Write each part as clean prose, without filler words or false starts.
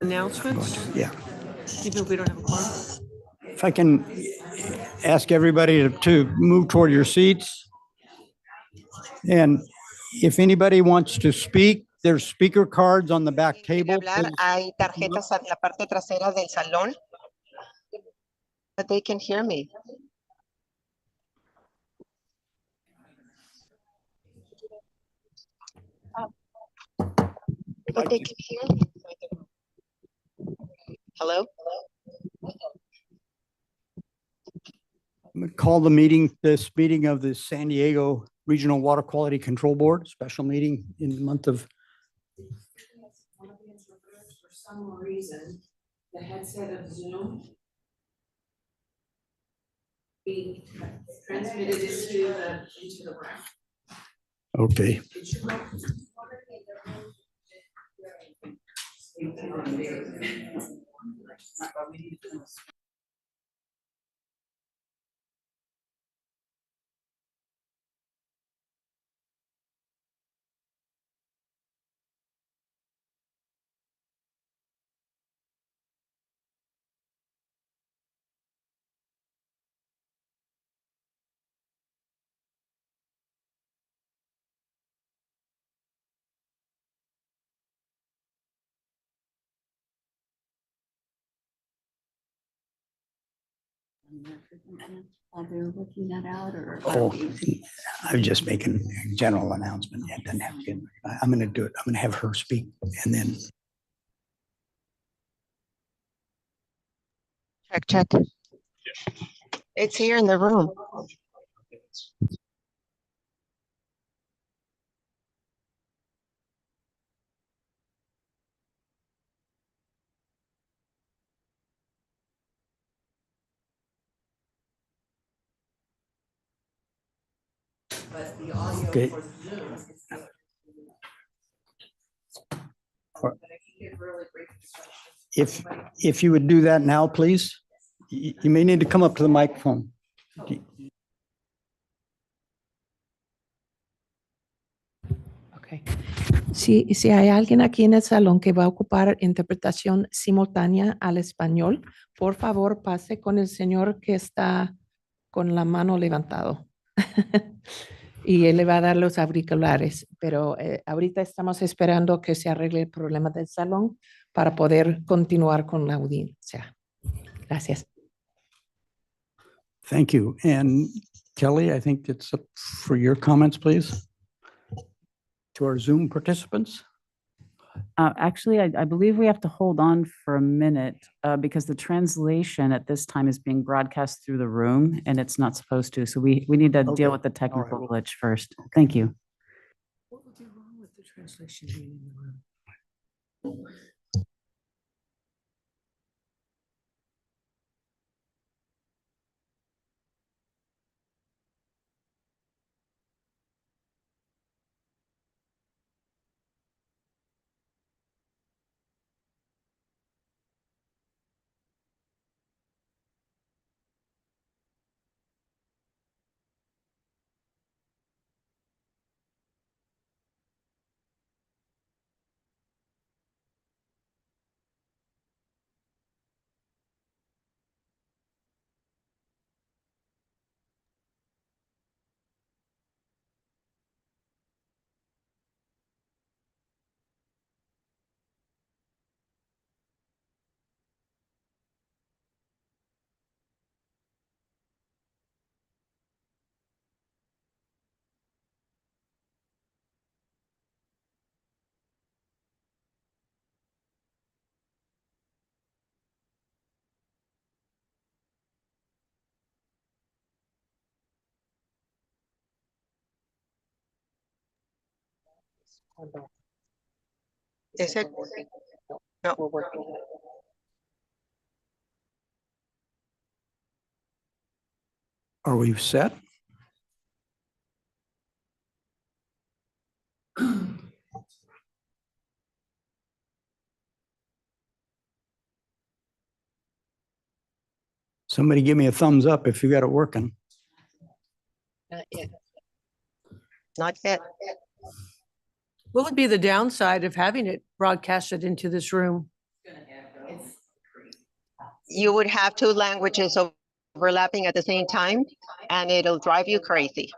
Announcements? Yeah. Even if we don't have a quorum? If I can ask everybody to move toward your seats. And if anybody wants to speak, there's speaker cards on the back table. Hablar, hay tarjetas en la parte trasera del salón. But they can hear me. But they can hear me. Hello? I'm gonna call this meeting of the San Diego Regional Water Quality Control Board, special meeting in the month of. For some reason, the headset of Zoom being transmitted into the room. Okay. While they're working that out, or? Oh, I'm just making a general announcement. It doesn't have to. I'm going to do it. I'm going to have her speak and then. Check. It's here in the room. But the audio Okay. for Zoom. If you would do that now, please. You may need to come up to the microphone. Okay. Si hay alguien aquí en el salón que va a ocupar interpretación simultánea al español, por favor pase con el señor que está con la mano levantado. Y él le va a dar los auriculares, pero ahorita estamos esperando que se arregle el problema del salón para poder continuar con la audiencia. Gracias. Thank you. And Kelly, I think it's up for your comments, please. To our Zoom participants. Actually, I believe we have to hold on for a minute because the translation at this time is being broadcast through the room and it's not supposed to. So we need to deal with the technical glitch first. Thank you. What would be wrong with the translation being in the room? Is it? No, we're working. Are we set? Somebody give me a thumbs up if you got it working. Not yet. Not yet. What would be the downside of having it broadcasted into this room? It's gonna you would have two languages overlapping at the same time, and it'll drive you crazy.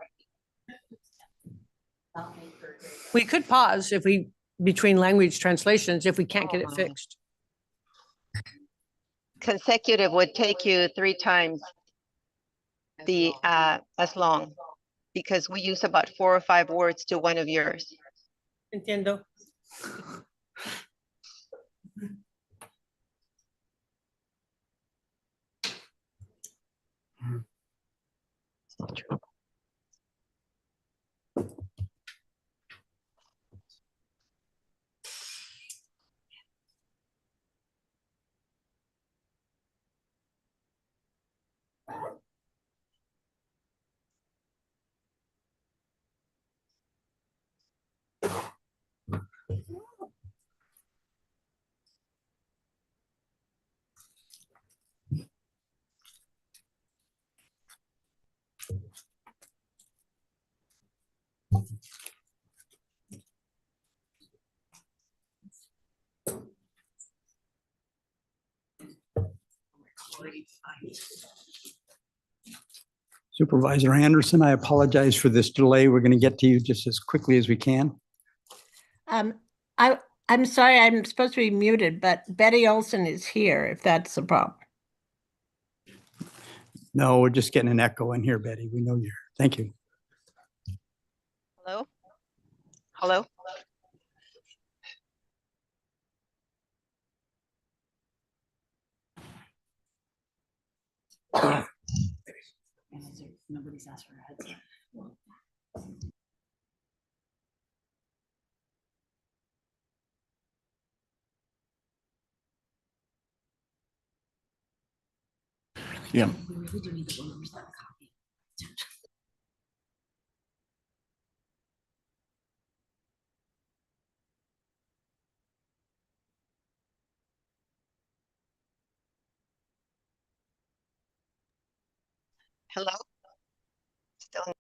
We could pause if we, between language translations, if we can't get it Oh. fixed. Consecutive would take you 3 times the as long, because we use about 4 or 5 words to one of yours. Entiendo. Supervisor Anderson, I apologize for this delay. We're going to get to you just as quickly as we can. I'm sorry, I'm supposed to be muted, but Betty Olson is here, if that's the problem. No, we're just getting an echo in here, Betty. We know you're here. Thank you. Hello? Hello? Nobody's asked for a heads up. Yeah. We really do need the 1% copy. Hello? Still.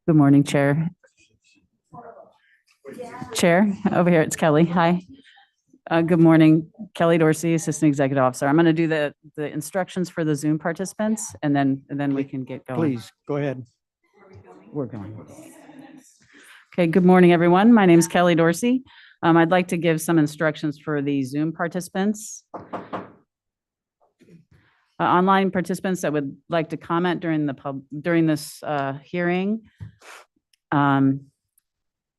Good morning, Chair. Chair, over here, it's Kelly. Hi. Good morning, Kelly Dorsey, Assistant Executive Officer. I'm going to do the instructions for the Zoom participants, and then we can get going. Please, go ahead. We're going. Okay, good morning, everyone. My name is Kelly Dorsey. I'd like to give some instructions for the Zoom participants. Online participants that would like to comment during this hearing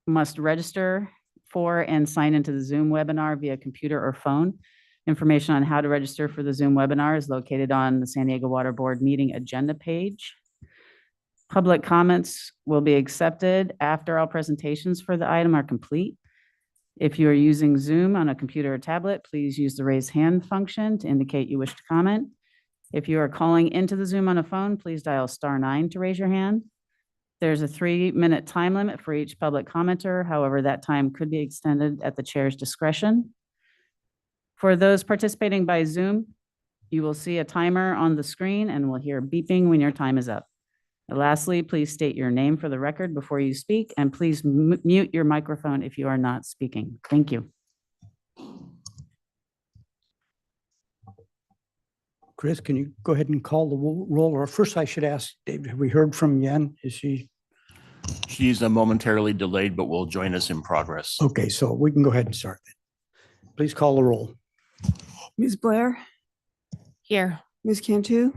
must register for and sign into the Zoom webinar via computer or phone. Information on how to register for the Zoom webinar is located on the San Diego Water Board meeting agenda page. Public comments will be accepted after all presentations for the item are complete. If you are using Zoom on a computer or tablet, please use the raise hand function to indicate you wish to comment. If you are calling into the Zoom on a phone, please dial *9 to raise your hand. There's a 3-minute time limit for each public commenter. However, that time could be extended at the chair's discretion. For those participating by Zoom, you will see a timer on the screen and will hear beeping when your time is up. And lastly, please state your name for the record before you speak, and please mute your microphone if you are not speaking. Thank you. Chris, can you go ahead and call the roll? Or first I should ask, David, have we heard from Yen? Is she? She's momentarily delayed, but will join us in progress. Okay, so we can go ahead and start then. Please call the roll. Ms. Blair, Here. Ms. Cantu,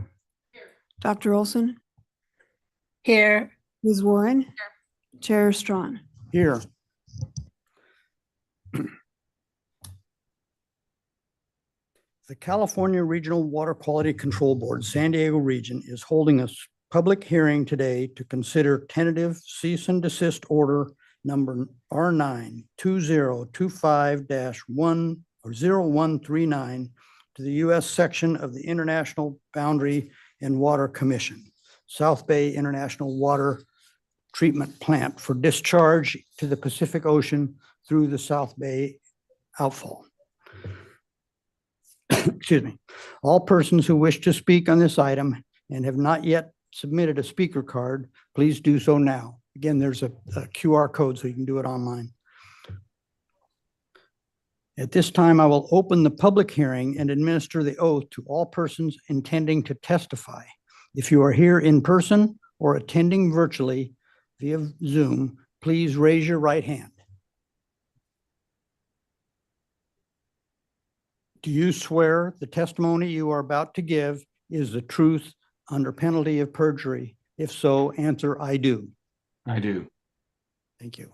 Dr. Olson, Here, Ms. Warren, Chair Strawn. Here. The California Regional Water Quality Control Board, San Diego Region, is holding a public hearing today to consider tentative cease and desist order number R9 2025-1 or 0139 to the U.S. section of the International Boundary and Water Commission, South Bay International Water Treatment Plant for discharge to the Pacific Ocean through the South Bay Outfall. Excuse me. All persons who wish to speak on this item and have not yet submitted a speaker card, please do so now. Again, there's a QR code so you can do it online. At this time, I will open the public hearing and administer the oath to all persons intending to testify. If you are here in person or attending virtually via Zoom, please raise your right hand. Do you swear the testimony you are about to give is the truth under penalty of perjury? If so, answer I do. I do. Thank you.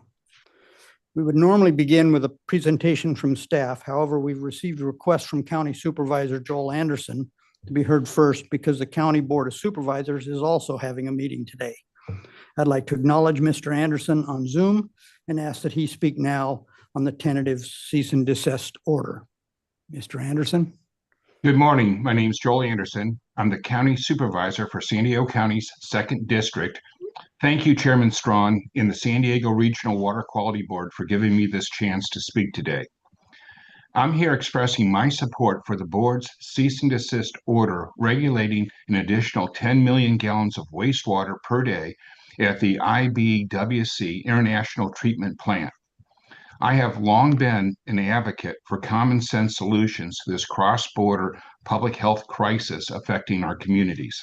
We would normally begin with a presentation from staff. However, we've received a request from County Supervisor Joel Anderson to be heard first because the County Board of Supervisors is also having a meeting today. I'd like to acknowledge Mr. Anderson on Zoom and ask that he speak now on the tentative cease and desist order. Mr. Anderson. Good morning. My name is Joel Anderson. I'm the County Supervisor for San Diego County's 2nd District. Thank you, Chairman Strawn in the San Diego Regional Water Quality Board for giving me this chance to speak today. I'm here expressing my support for the board's cease and desist order regulating an additional 10 million gallons of wastewater per day at the IBWC International Treatment Plant. I have long been an advocate for common sense solutions to this cross-border public health crisis affecting our communities.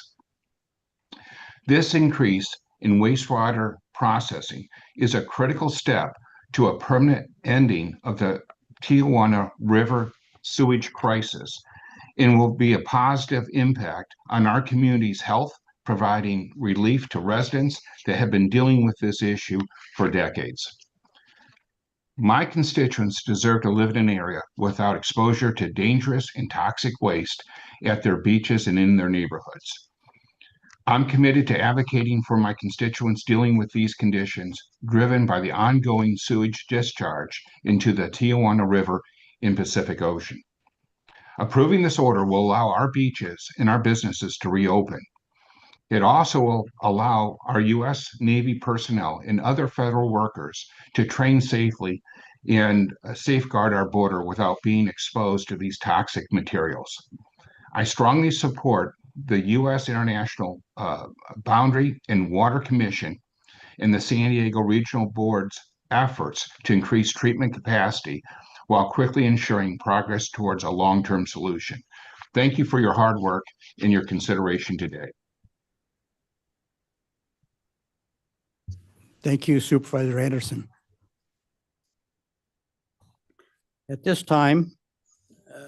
This increase in wastewater processing is a critical step to a permanent ending of the Tijuana River sewage crisis and will be a positive impact on our community's health, providing relief to residents that have been dealing with this issue for decades. My constituents deserve to live in an area without exposure to dangerous and toxic waste at their beaches and in their neighborhoods. I'm committed to advocating for my constituents dealing with these conditions, driven by the ongoing sewage discharge into the Tijuana River in Pacific Ocean. Approving this order will allow our beaches and our businesses to reopen. It also will allow our U.S. Navy personnel and other federal workers to train safely and safeguard our border without being exposed to these toxic materials. I strongly support the U.S. International Boundary and Water Commission and the San Diego Regional Board's efforts to increase treatment capacity while quickly ensuring progress towards a long-term solution. Thank you for your hard work and your consideration today. Thank you, Supervisor Anderson. At this time,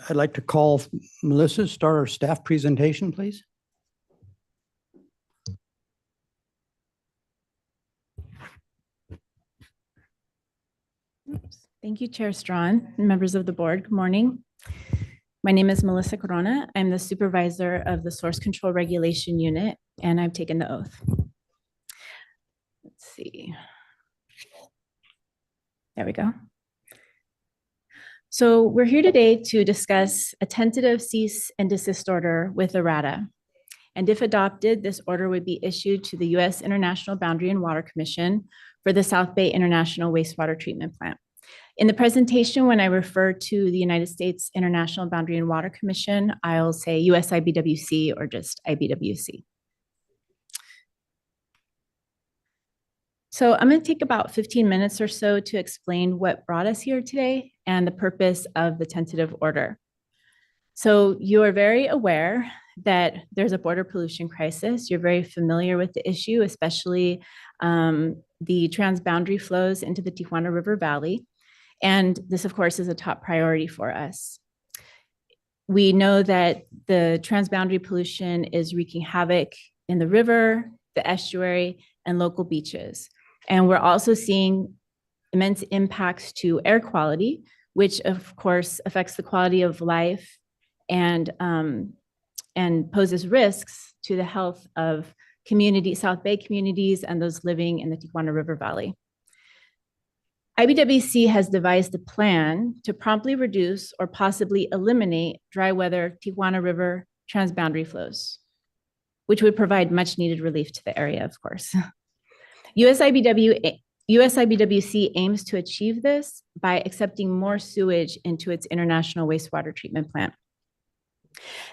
I'd like to call Melissa to start our staff presentation, please. Thank you, Chair Strawn and members of the board. Good morning. My name is Melissa Corona. I'm the supervisor of the Source Control Regulation Unit, and I've taken the oath. Let's see. There we go. So we're here today to discuss a tentative cease and desist order with errata. And if adopted, this order would be issued to the U.S. International Boundary and Water Commission for the South Bay International Wastewater Treatment Plant. In the presentation, when I refer to the United States International Boundary and Water Commission, I'll say US IBWC or just IBWC. So I'm going to take about 15 minutes or so to explain what brought us here today and the purpose of the tentative order. So you are very aware that there's a border pollution crisis. You're very familiar with the issue, especially the transboundary flows into the Tijuana River Valley. And this, of course, is a top priority for us. We know that the transboundary pollution is wreaking havoc in the river, the estuary, and local beaches. And we're also seeing immense impacts to air quality, which of course affects the quality of life and poses risks to the health of South Bay communities and those living in the Tijuana River Valley. IBWC has devised a plan to promptly reduce or possibly eliminate dry weather Tijuana River transboundary flows, which would provide much needed relief to the area, of course. US IBWC aims to achieve this by accepting more sewage into its international wastewater treatment plant.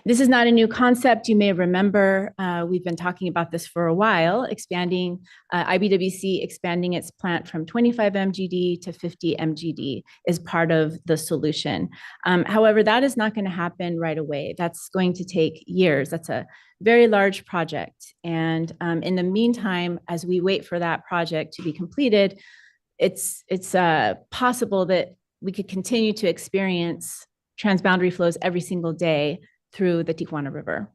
This is not a new concept. You may remember we've been talking about this for a while, IBWC expanding its plant from 25 MGD to 50 MGD is part of the solution. However, that is not going to happen right away. That's going to take years. That's a very large project. And in the meantime, as we wait for that project to be completed, it's possible that we could continue to experience transboundary flows every single day through the Tijuana River.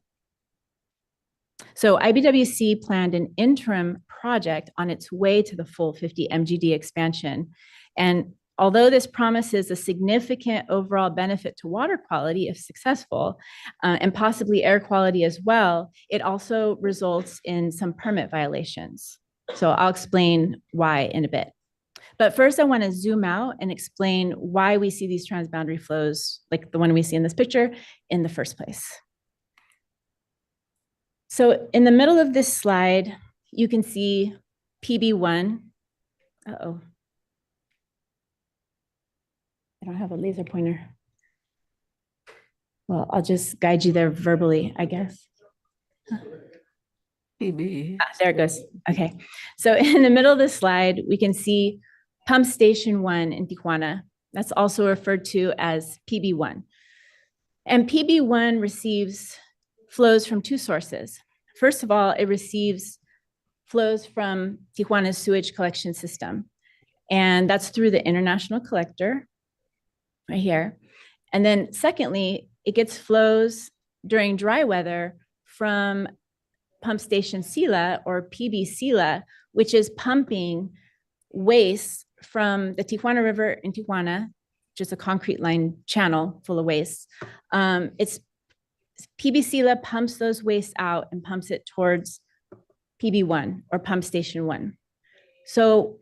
So IBWC planned an interim project on its way to the full 50 MGD expansion. And although this promises a significant overall benefit to water quality if successful, and possibly air quality as well, it also results in some permit violations. So I'll explain why in a bit. But first, I want to zoom out and explain why we see these transboundary flows, like the one we see in this picture, in the first place. So in the middle of this slide, you can see PB1. Uh-oh. I don't have a laser pointer. Well, I'll just guide you there verbally, I guess. PB. There it goes. Okay. So in the middle of the slide, we can see Pump Station 1 in Tijuana. That's also referred to as PB1. And PB1 receives flows from two sources. First of all, it receives flows from Tijuana's sewage collection system. And that's through the international collector right here. And then secondly, it gets flows during dry weather from Pump Station Sila or PB Sila, which is pumping waste from the Tijuana River in Tijuana, just a concrete line channel full of waste. It's PB Sila pumps those wastes out and pumps it towards PB1 or Pump Station 1. So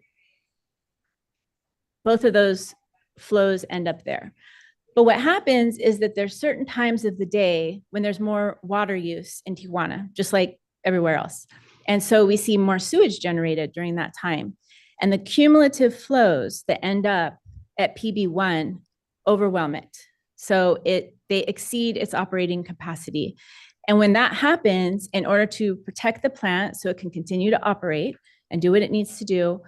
both of those flows end up there. But what happens is that there's certain times of the day when there's more water use in Tijuana, just like everywhere else. And so we see more sewage generated during that time. And the cumulative flows that end up at PB1 overwhelm it. So they exceed its operating capacity. And when that happens, in order to protect the plant so it can continue to operate and do what it needs to do,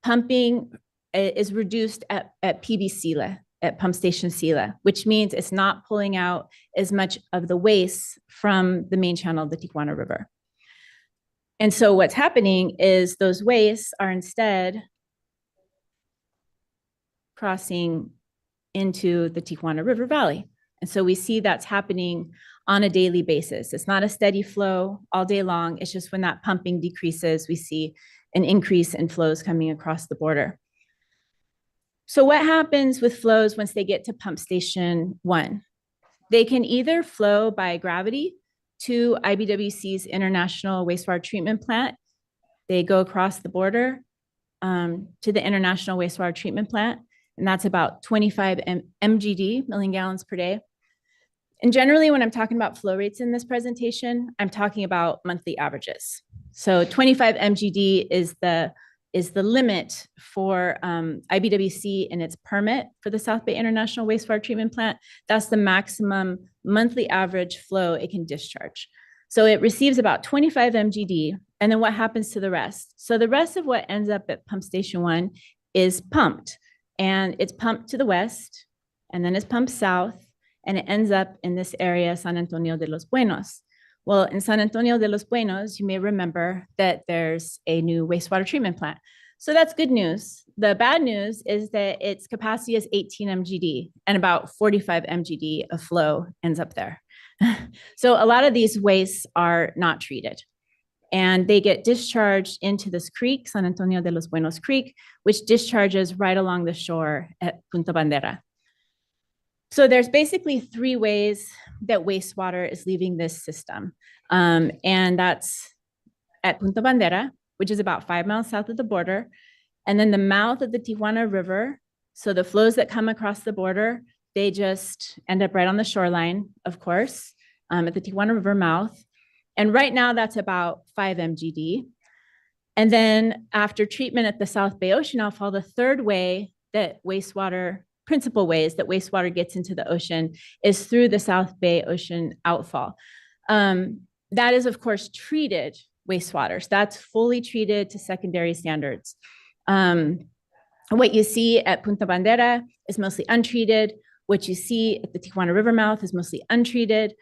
pumping is reduced at PB Sila, at Pump Station Sila, which means it's not pulling out as much of the waste from the main channel of the Tijuana River. And so what's happening is those wastes are instead crossing into the Tijuana River Valley. And so we see that's happening on a daily basis. It's not a steady flow all day long. It's just when that pumping decreases, we see an increase in flows coming across the border. So what happens with flows once they get to Pump Station 1? They can either flow by gravity to IBWC's International Wastewater Treatment Plant. They go across the border to the International Wastewater Treatment Plant, and that's about 25 MGD, million gallons per day. And generally, when I'm talking about flow rates in this presentation, I'm talking about monthly averages. So 25 MGD is the limit for IBWC in its permit for the South Bay International Wastewater Treatment Plant. That's the maximum monthly average flow it can discharge. So it receives about 25 MGD, and then what happens to the rest? So the rest of what ends up at pump station 1 is pumped, and it's pumped to the west, and then it's pumped south, and it ends up in this area, San Antonio de los Buenos. Well, in San Antonio de los Buenos, you may remember that there's a new wastewater treatment plant. So that's good news. The bad news is that its capacity is 18 MGD, and about 45 MGD of flow ends up there. So a lot of these wastes are not treated, and they get discharged into this creek, San Antonio de los Buenos Creek, which discharges right along the shore at Punta Bandera. So there's basically 3 ways that wastewater is leaving this system. And that's at Punta Bandera, which is about 5 miles south of the border. And then the mouth of the Tijuana River. So the flows that come across the border, they just end up right on the shoreline, of course, at the Tijuana River mouth. And right now that's about 5 MGD. And then after treatment at the South Bay Ocean Outfall, the third way that principal ways that wastewater gets into the ocean is through the South Bay Ocean Outfall. That is, of course, treated wastewater. So that's fully treated to secondary standards. What you see at Punta Bandera is mostly untreated. What you see at the Tijuana River mouth is mostly untreated.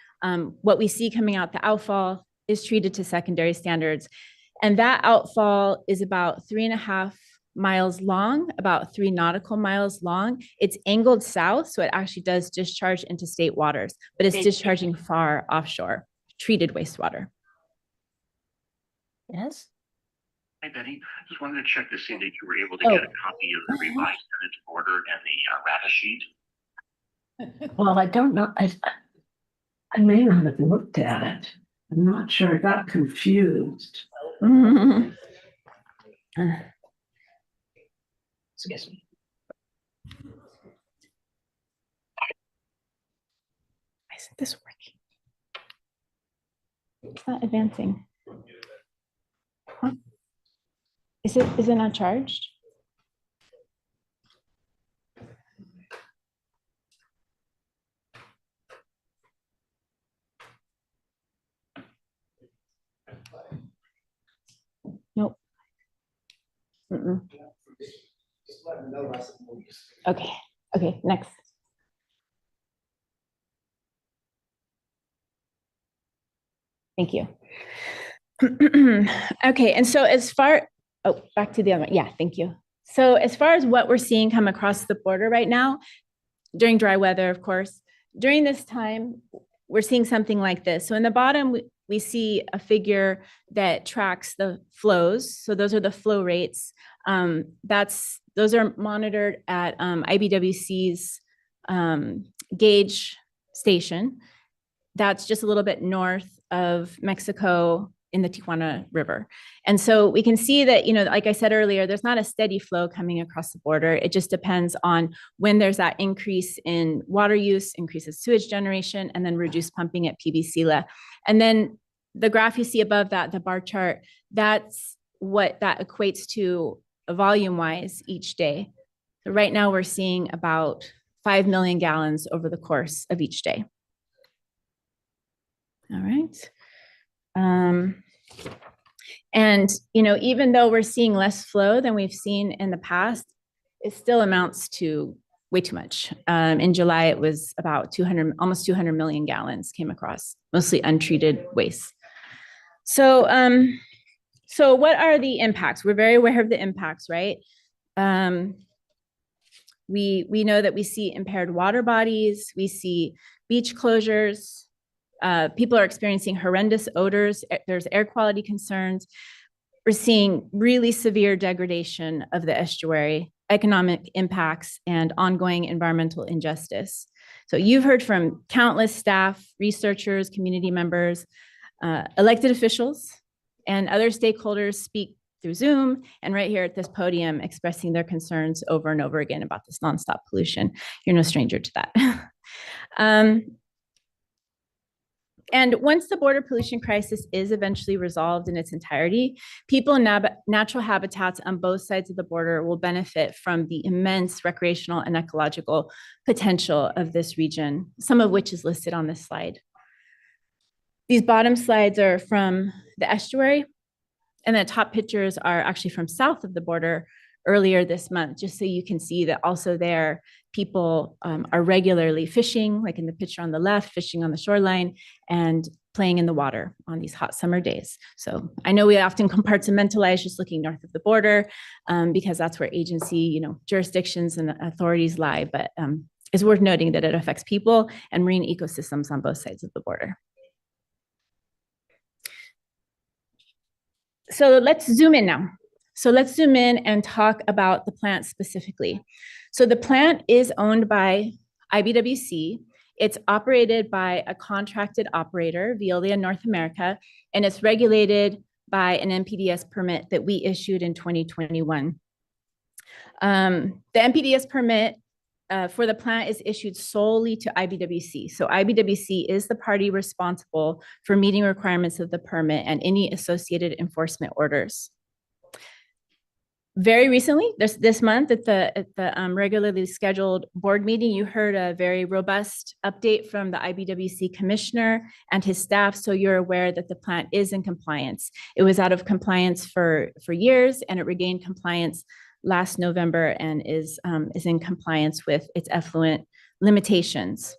What we see coming out the outfall is treated to secondary standards. And that outfall is about 3.5 miles long, about 3 nautical miles long. It's angled south, so it actually does discharge into state waters, but it's discharging far offshore, treated wastewater. Yes. Hey, Betty, just wanted to check to see that you were able to get a copy of the revised tentative order and the RATA sheet. Well, I don't know. I may not have looked at it. I'm not sure. I got confused. Excuse me. Isn't this working? It's not advancing. Huh? Is it not charged? Nope. Okay. Okay, next. Thank you. Okay, and so back to the other one. Yeah, thank you. So as far as what we're seeing come across the border right now, during dry weather, of course, during this time, we're seeing something like this. So in the bottom, we see a figure that tracks the flows. So those are the flow rates. Those are monitored at IBWC's gauge station. That's just a little bit north of Mexico in the Tijuana River. And so we can see that, like I said earlier, there's not a steady flow coming across the border. It just depends on when there's that increase in water use, increases sewage generation, and then reduced pumping at PBCLA. And then the graph you see above that, the bar chart, that's what that equates to volume-wise each day. So right now we're seeing about 5 million gallons over the course of each day. All right. And, even though we're seeing less flow than we've seen in the past, it still amounts to way too much. In July, it was about almost 200 million gallons came across, mostly untreated waste. So what are the impacts? We're very aware of the impacts, right? We know that we see impaired water bodies, we see beach closures, people are experiencing horrendous odors, there's air quality concerns. We're seeing really severe degradation of the estuary economic impacts, and ongoing environmental injustice. So you've heard from countless staff, researchers, community members, elected officials, and other stakeholders speak through Zoom and right here at this podium expressing their concerns over and over again about this nonstop pollution. You're no stranger to that. And once the border pollution crisis is eventually resolved in its entirety, people and natural habitats on both sides of the border will benefit from the immense recreational and ecological potential of this region, some of which is listed on this slide. These bottom slides are from the estuary, and the top pictures are actually from south of the border earlier this month, just so you can see that also there, people are regularly fishing, like in the picture on the left, fishing on the shoreline and playing in the water on these hot summer days. So I know we often compartmentalize just looking north of the border because that's where agency, jurisdictions and authorities lie, but it's worth noting that it affects people and marine ecosystems on both sides of the border. So let's zoom in now. So let's zoom in and talk about the plant specifically. So the plant is owned by IBWC. It's operated by a contracted operator, Veolia North America, and it's regulated by an NPDES permit that we issued in 2021. The NPDES permit for the plant is issued solely to IBWC. So IBWC is the party responsible for meeting requirements of the permit and any associated enforcement orders. Very recently, this month at the regularly scheduled board meeting, you heard a very robust update from the IBWC commissioner and his staff, so you're aware that the plant is in compliance. It was out of compliance for years, and it regained compliance last November and is in compliance with its effluent limitations.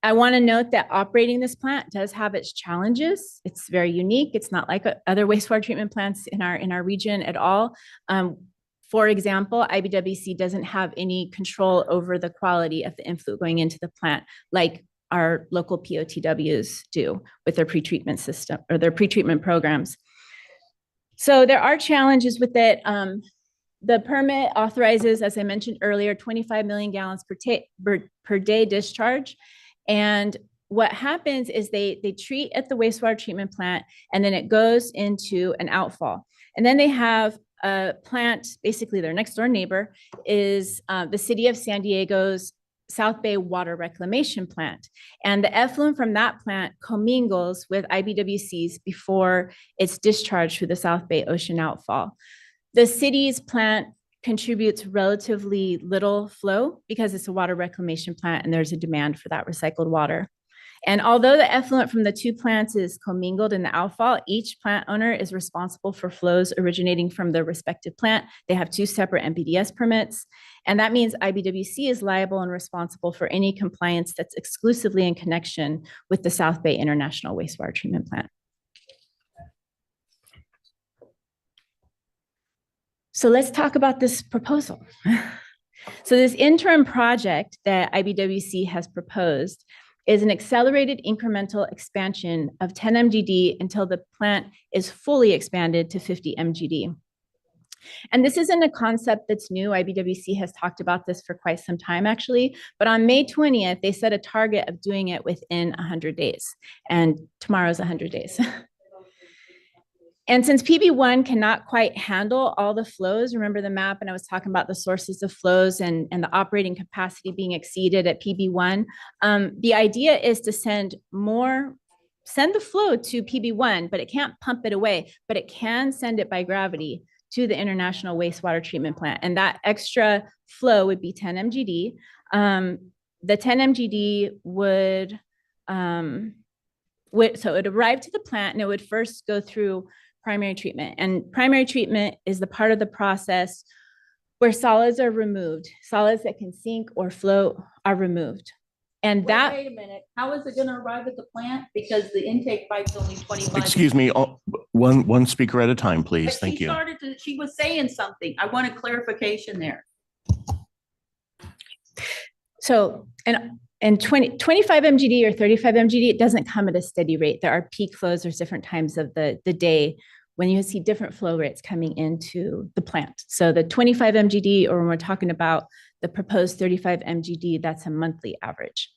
I want to note that operating this plant does have its challenges. It's very unique. It's not like other wastewater treatment plants in our region at all. For example, IBWC doesn't have any control over the quality of the influent going into the plant like our local POTWs do with their pretreatment system or their pretreatment programs. So there are challenges with it. The permit authorizes, as I mentioned earlier, 25 million gallons per day discharge. And what happens is they treat at the wastewater treatment plant, and then it goes into an outfall. And then they have a plant, basically their next door neighbor is the city of San Diego's South Bay Water Reclamation Plant. And the effluent from that plant commingles with IBWC's before it's discharged through the South Bay Ocean outfall. The city's plant contributes relatively little flow because it's a water reclamation plant and there's a demand for that recycled water. And although the effluent from the two plants is commingled in the outfall, each plant owner is responsible for flows originating from their respective plant. They have two separate NPDES permits. And that means IBWC is liable and responsible for any compliance that's exclusively in connection with the South Bay International Wastewater Treatment Plant. So let's talk about this proposal. So this interim project that IBWC has proposed is an accelerated incremental expansion of 10 MGD until the plant is fully expanded to 50 MGD. And this isn't a concept that's new. IBWC has talked about this for quite some time, actually. But on May 20th, they set a target of doing it within 100 days. And tomorrow's 100 days. And since PB1 cannot quite handle all the flows, remember the map, and I was talking about the sources of flows and the operating capacity being exceeded at PB1. The idea is to send the flow to PB1, but it can't pump it away, but it can send it by gravity to the International Wastewater Treatment Plant. And that extra flow would be 10 MGD. The 10 MGD would so it would arrive to the plant and it would first go through primary treatment. And primary treatment is the part of the process where solids are removed. Solids that can sink or float are removed. And Wait a minute, how is it gonna arrive at the plant? Because the intake pipe's only 25. Excuse me, one speaker at a time, please. But Thank you. She was saying something. I want a clarification there. So, and 25 MGD or 35 MGD, it doesn't come at a steady rate. There are peak flows. There's different times of the day when you see different flow rates coming into the plant. So the 25 MGD, or when we're talking about the proposed 35 MGD, that's a monthly average.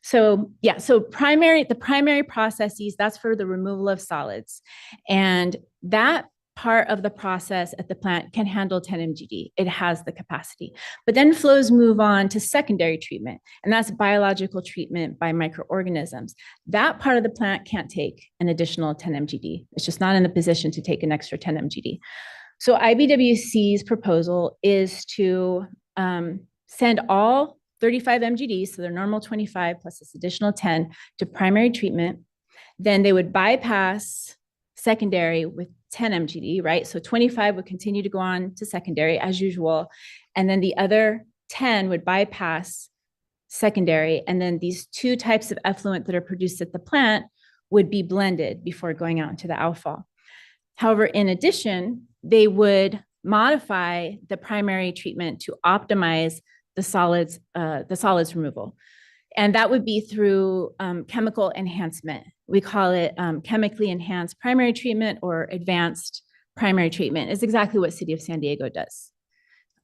So the primary processes, that's for the removal of solids. And that part of the process at the plant can handle 10 MGD. It has the capacity. But then flows move on to secondary treatment, and that's biological treatment by microorganisms. That part of the plant can't take an additional 10 MGD. It's just not in the position to take an extra 10 MGD. So IBWC's proposal is to send all 35 MGD, so their normal 25 plus this additional 10, to primary treatment. Then they would bypass secondary with 10 MGD, right? So 25 would continue to go on to secondary as usual. And then the other 10 would bypass secondary. And then these two types of effluent that are produced at the plant would be blended before going out into the outfall. However, in addition, they would modify the primary treatment to optimize the solids removal. And that would be through chemical enhancement. We call it chemically enhanced primary treatment or advanced primary treatment. It's exactly what City of San Diego does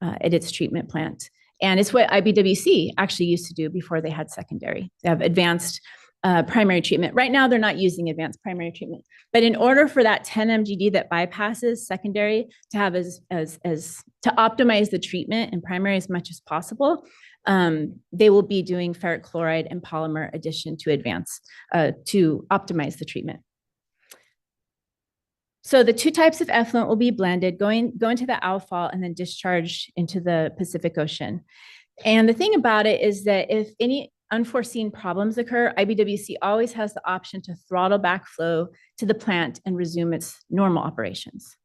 at its treatment plant. And it's what IBWC actually used to do before they had secondary. They have advanced primary treatment. Right now, they're not using advanced primary treatment. But in order for that 10 MGD that bypasses secondary to have to optimize the treatment in primary as much as possible, they will be doing ferric chloride and polymer addition to to optimize the treatment. So the two types of effluent will be blended, go into the outfall and then discharge into the Pacific Ocean. And the thing about it is that if any unforeseen problems occur, IBWC always has the option to throttle back flow to the plant and resume its normal operations.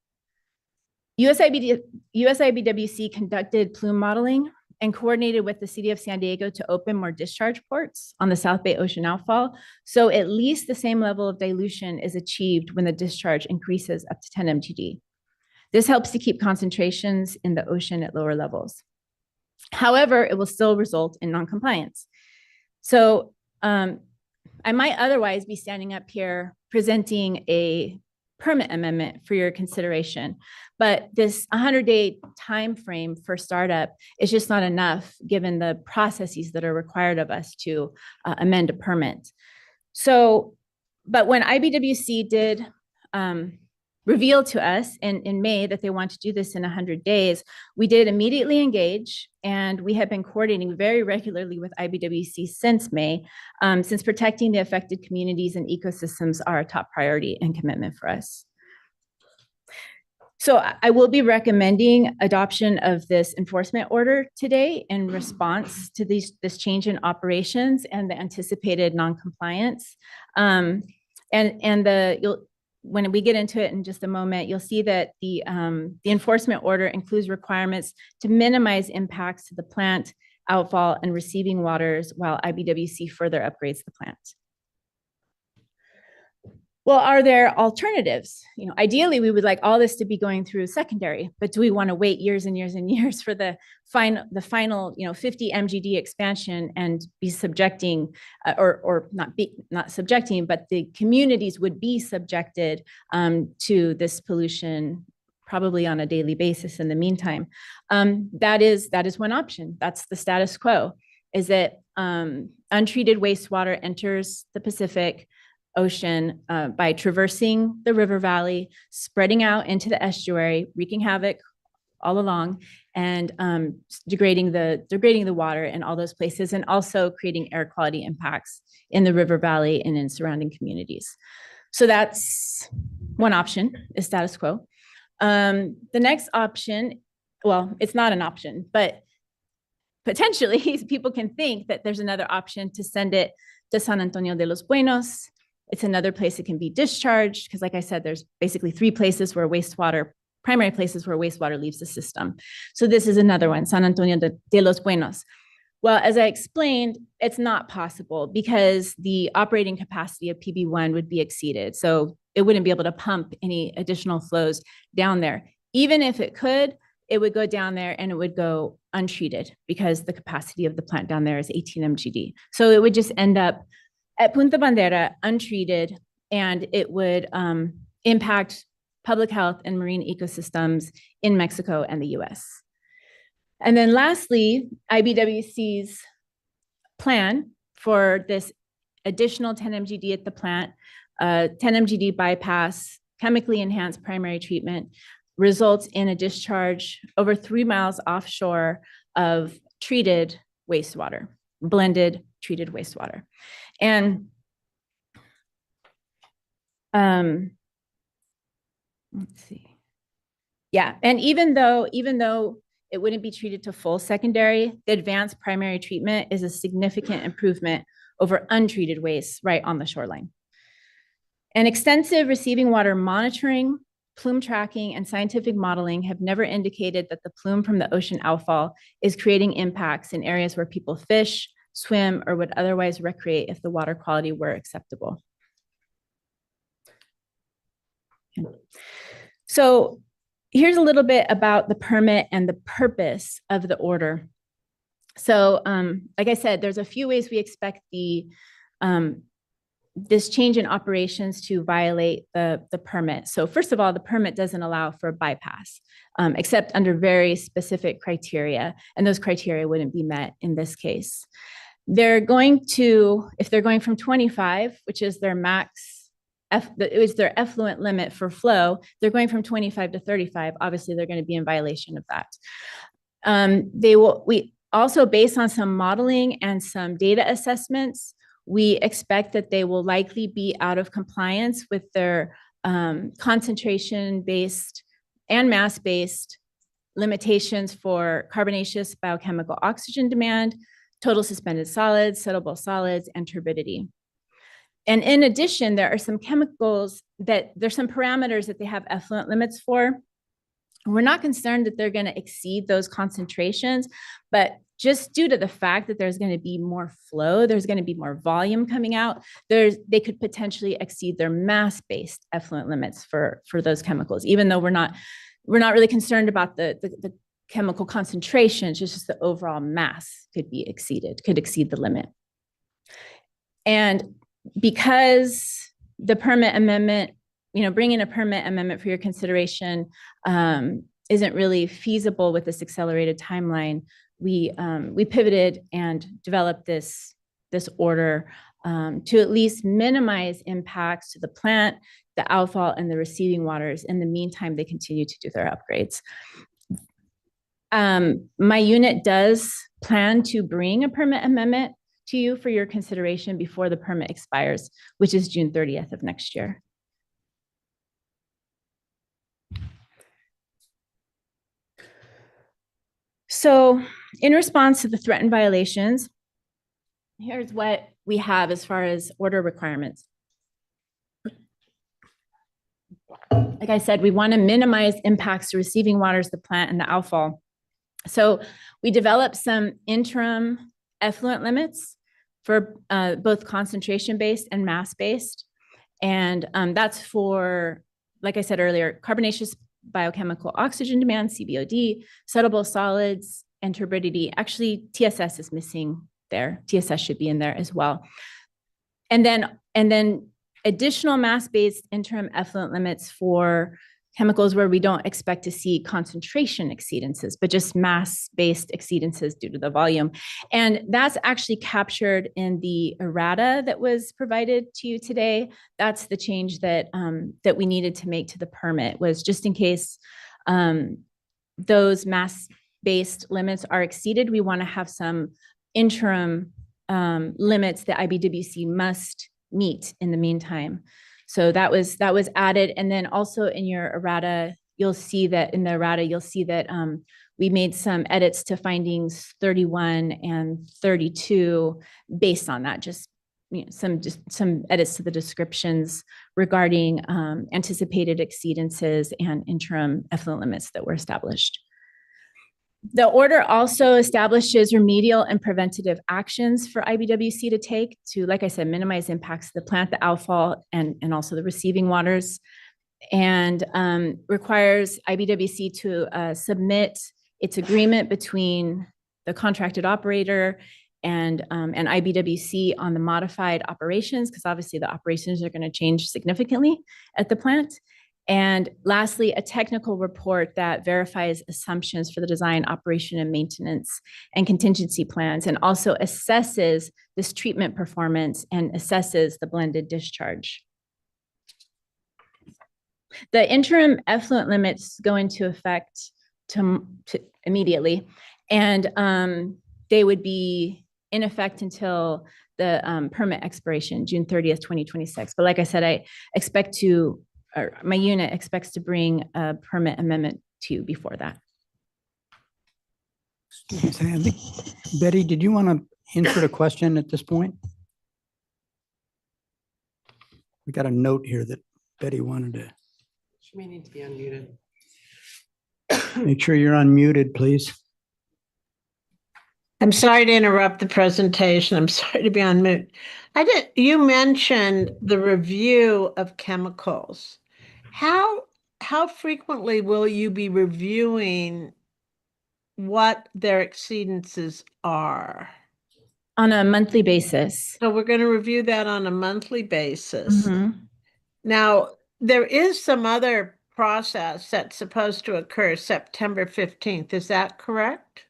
USIBWC conducted plume modeling and coordinated with the City of San Diego to open more discharge ports on the South Bay Ocean outfall. So at least the same level of dilution is achieved when the discharge increases up to 10 MGD. This helps to keep concentrations in the ocean at lower levels. However, it will still result in noncompliance. So I might otherwise be standing up here presenting a permit amendment for your consideration, but this 100-day time frame for startup is just not enough given the processes that are required of us to amend a permit. So, but when IBWC did reveal to us in May that they want to do this in 100 days, we did immediately engage, and we have been coordinating very regularly with IBWC since May, since protecting the affected communities and ecosystems are a top priority and commitment for us. So I will be recommending adoption of this enforcement order today in response to this change in operations and the anticipated noncompliance. When we get into it in just a moment, you'll see that the enforcement order includes requirements to minimize impacts to the plant, outfall, and receiving waters while IBWC further upgrades the plant. Well, are there alternatives? Ideally, we would like all this to be going through secondary, but do we want to wait years and years and years for the final 50 MGD expansion and be subjecting, or not subjecting, but the communities would be subjected to this pollution probably on a daily basis in the meantime? That is one option. That's the status quo, is that untreated wastewater enters the Pacific Ocean by traversing the river valley, spreading out into the estuary, wreaking havoc all along, and degrading the water in all those places, and also creating air quality impacts in the river valley and in surrounding communities. So that's one option, is status quo. The next option, well, it's not an option, but potentially people can think that there's another option to send it to San Antonio de los Buenos. It's another place that can be discharged, because like I said, there's basically three places where primary places where wastewater leaves the system. So this is another one, San Antonio de los Buenos. Well, as I explained, it's not possible because the operating capacity of PB1 would be exceeded. So it wouldn't be able to pump any additional flows down there. Even if it could, it would go down there and it would go untreated because the capacity of the plant down there is 18 MGD. So it would just end up at Punta Bandera, untreated, and it would impact public health and marine ecosystems in Mexico and the US. And then lastly, IBWC's plan for this additional 10 MGD at the plant, 10 MGD bypass, chemically enhanced primary treatment results in a discharge over 3 miles offshore of treated wastewater, blended treated wastewater. And let's see. Yeah, and even though it wouldn't be treated to full secondary, the advanced primary treatment is a significant improvement over untreated waste right on the shoreline. And extensive receiving water monitoring, plume tracking, and scientific modeling have never indicated that the plume from the ocean outfall is creating impacts in areas where people fish, swim, or would otherwise recreate if the water quality were acceptable. So here's a little bit about the permit and the purpose of the order. So like I said, there's a few ways we expect this change in operations to violate the permit. So first of all, the permit doesn't allow for bypass, except under very specific criteria, and those criteria wouldn't be met in this case. They're going to, if they're going from 25, which is their max, it was their effluent limit for flow, they're going from 25 to 35, obviously they're going to be in violation of that. We also, based on some modeling and some data assessments, we expect that they will likely be out of compliance with their concentration-based and mass-based limitations for carbonaceous biochemical oxygen demand, total suspended solids, settleable solids, and turbidity. And in addition, there are some chemicals there's some parameters that they have effluent limits for. We're not concerned that they're going to exceed those concentrations, but just due to the fact that there's going to be more flow, there's going to be more volume coming out, they could potentially exceed their mass-based effluent limits for those chemicals, even though we're not really concerned about the chemical concentrations, just the overall mass could exceed the limit. And because the permit amendment, bringing a permit amendment for your consideration isn't really feasible with this accelerated timeline, we pivoted and developed this order to at least minimize impacts to the plant, the outfall, and the receiving waters. In the meantime, they continue to do their upgrades. My unit does plan to bring a permit amendment to you for your consideration before the permit expires, which is June 30th of next year. So in response to the threatened violations, here's what we have as far as order requirements. Like I said, we want to minimize impacts to receiving waters, the plant, and the outfall. So we developed some interim effluent limits for both concentration-based and mass-based. And that's for, like I said earlier, carbonaceous biochemical oxygen demand, CBOD, settleable solids, and turbidity. Actually, TSS is missing there. TSS should be in there as well. And then additional mass-based interim effluent limits for chemicals where we don't expect to see concentration exceedances, but just mass-based exceedances due to the volume. And that's actually captured in the errata that was provided to you today. That's the change that we needed to make to the permit, was just in case those mass-based limits are exceeded, we want to have some interim limits that IBWC must meet in the meantime. So that was added. And then also in your errata, you'll see that we made some edits to findings 31 and 32 based on that, just some edits to the descriptions regarding anticipated exceedances and interim effluent limits that were established. The order also establishes remedial and preventative actions for IBWC to take to, like I said, minimize impacts to the plant, the outfall, and also the receiving waters, and requires IBWC to submit its agreement between the contracted operator and IBWC on the modified operations, because obviously the operations are going to change significantly at the plant. And lastly, a technical report that verifies assumptions for the design, operation, and maintenance and contingency plans, and also assesses this treatment performance and assesses the blended discharge. The interim effluent limits go into effect immediately, and they would be in effect until the permit expiration, June 30th, 2026. But like I said, my unit expects to bring a permit amendment to you before that. I think, Betty, did you want to insert a question at this point? We got a note here that Betty wanted to. She may need to be unmuted. Make sure you're unmuted, please. I'm sorry to interrupt the presentation. I'm sorry to be on mute. You mentioned the review of chemicals. How frequently will you be reviewing what their exceedances are? On a monthly basis. So we're going to review that on a monthly basis. Now, there is some other process that's supposed to occur September 15th. Is that correct?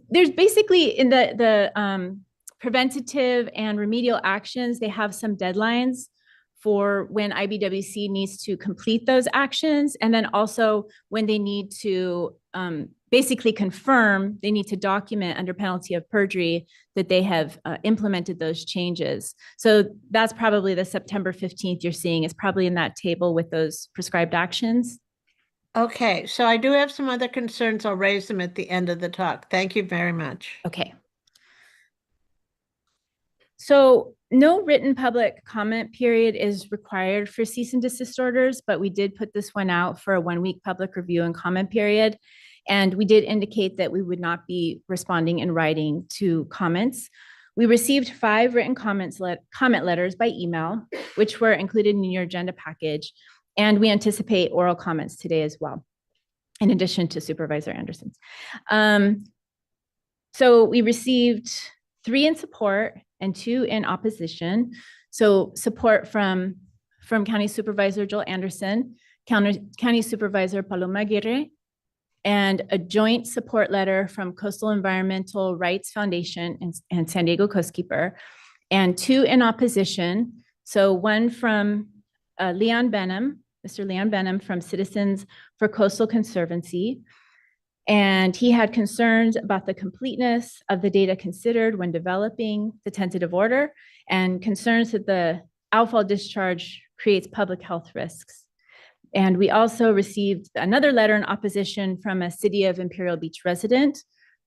There's basically in the preventative and remedial actions, they have some deadlines for when IBWC needs to complete those actions. And then also when they need to basically confirm, they need to document under penalty of perjury that they have implemented those changes. So that's probably the September 15th you're seeing is probably in that table with those prescribed actions. Okay, so I do have some other concerns. I'll raise them at the end of the talk. Thank you very much. Okay. So no written public comment period is required for cease and desist orders, but we did put this one out for a 1-week public review and comment period. And we did indicate that we would not be responding in writing to comments. We received 5 written comment letters by email, which were included in your agenda package. And we anticipate oral comments today as well, in addition to Supervisor Anderson's. So we received 3 in support and 2 in opposition. So support from County Supervisor Joel Anderson, County Supervisor Paloma Aguirre, and a joint support letter from Coastal Environmental Rights Foundation and San Diego Coastkeeper, and 2 in opposition. So one from Leon Benham, Mr. Leon Benham from Citizens for Coastal Conservancy. And he had concerns about the completeness of the data considered when developing the tentative order and concerns that the outfall discharge creates public health risks. And we also received another letter in opposition from a City of Imperial Beach resident,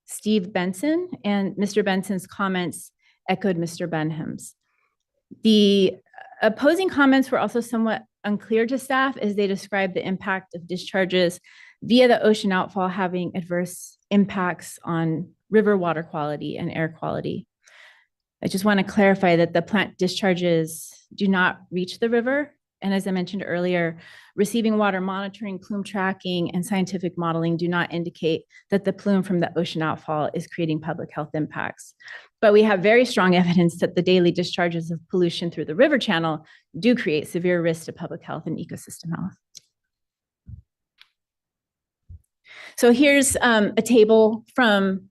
Steve Benson, and Mr. Benson's comments echoed Mr. Benham's. The opposing comments were also somewhat unclear to staff as they described the impact of discharges via the ocean outfall having adverse impacts on river water quality and air quality. I just want to clarify that the plant discharges do not reach the river. And as I mentioned earlier, receiving water monitoring, plume tracking, and scientific modeling do not indicate that the plume from the ocean outfall is creating public health impacts. But we have very strong evidence that the daily discharges of pollution through the river channel do create severe risks to public health and ecosystem health. So here's a table from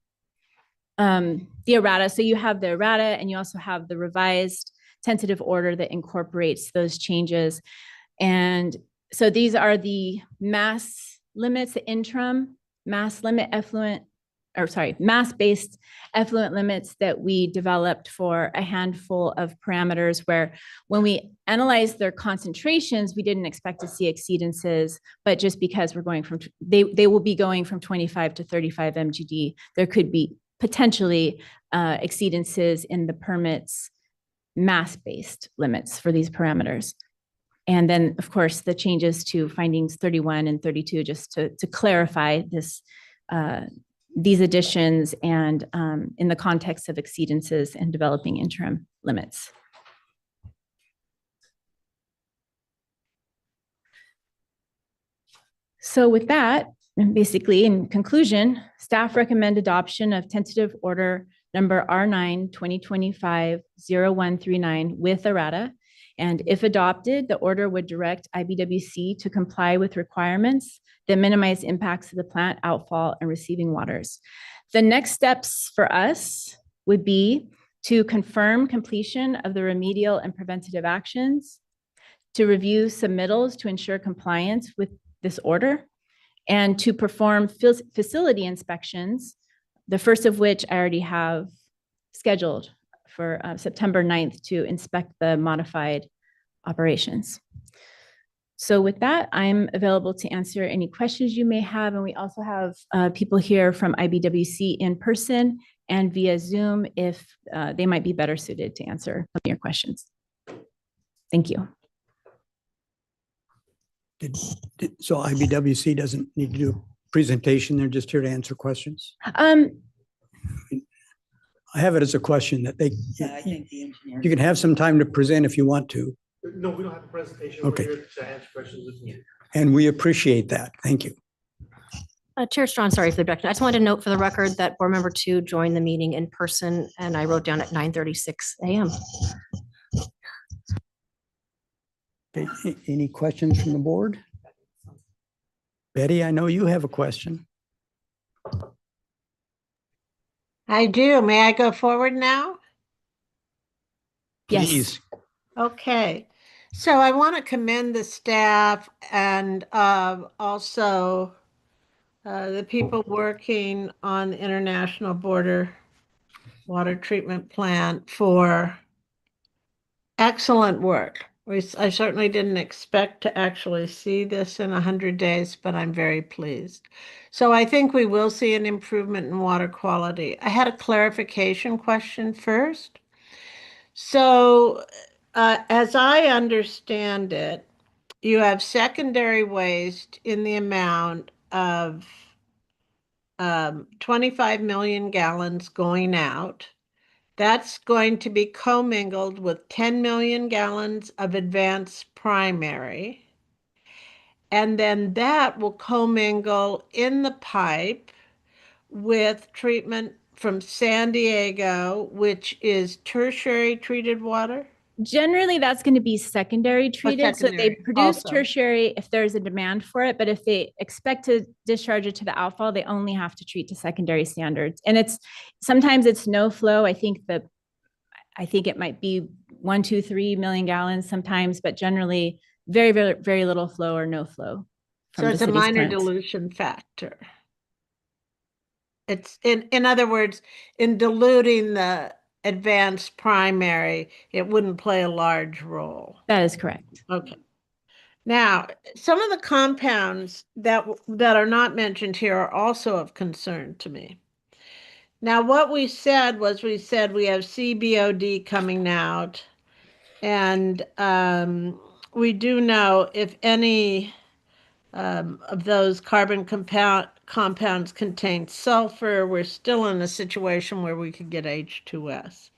the errata. So you have the errata and you also have the revised tentative order that incorporates those changes. And so these are the mass limits, the interim mass limit effluent, or sorry, mass-based effluent limits that we developed for a handful of parameters where when we analyzed their concentrations, we didn't expect to see exceedances, but just because we're going from, they will be going from 25 to 35 MGD, there could be potentially exceedances in the permits mass-based limits for these parameters. And then, of course, the changes to findings 31 and 32, just to clarify this, these additions and in the context of exceedances and developing interim limits. So with that, and basically in conclusion, staff recommend adoption of tentative order number R9 2025-0139 with errata. And if adopted, the order would direct IBWC to comply with requirements that minimize impacts to the plant, outfall, and receiving waters. The next steps for us would be to confirm completion of the remedial and preventative actions, to review submittals to ensure compliance with this order, and to perform facility inspections, the first of which I already have scheduled for September 9th to inspect the modified operations. So with that, I'm available to answer any questions you may have. And we also have people here from IBWC in person and via Zoom if they might be better suited to answer some of your questions. Thank you. So IBWC doesn't need to do a presentation, they're just here to answer questions? I have it as a question that they, you can have some time to present if you want to. No, we don't have a presentation. Okay. We're here to answer questions if needed. And we appreciate that. Thank you. Chair Strawn, sorry for the objection. I just wanted to note for the record that board member 2 joined the meeting in person, and I wrote down at 9:36 a.m. Okay, any questions from the board? Betty, I know you have a question. I do. May I go forward now? Yes. Please. Okay. So I want to commend the staff and also the people working on the International Border Water Treatment Plant for excellent work. I certainly didn't expect to actually see this in 100 days, but I'm very pleased. So I think we will see an improvement in water quality. I had a clarification question first. So as I understand it, you have secondary waste in the amount of 25 million gallons going out. That's going to be commingled with 10 million gallons of advanced primary. And then that will commingle in the pipe with treatment from San Diego, which is tertiary treated water. Generally, that's going to be secondary treated. So they secondary produce also. tertiary if there's a demand for it, but if they expect to discharge it to the outfall, they only have to treat to secondary standards. And it's sometimes it's no flow. I think it might be 1, 2, 3 million gallons sometimes, but generally very, very, very little flow or no flow. So it's a minor dilution factor. It's in other words, in diluting the advanced primary, it wouldn't play a large role. That is correct. Okay. Now, some of the compounds that are not mentioned here are also of concern to me. Now, what we said was we have CBOD coming out, and we do know if any of those carbon compounds contain sulfur, we're still in a situation where we could get H2S.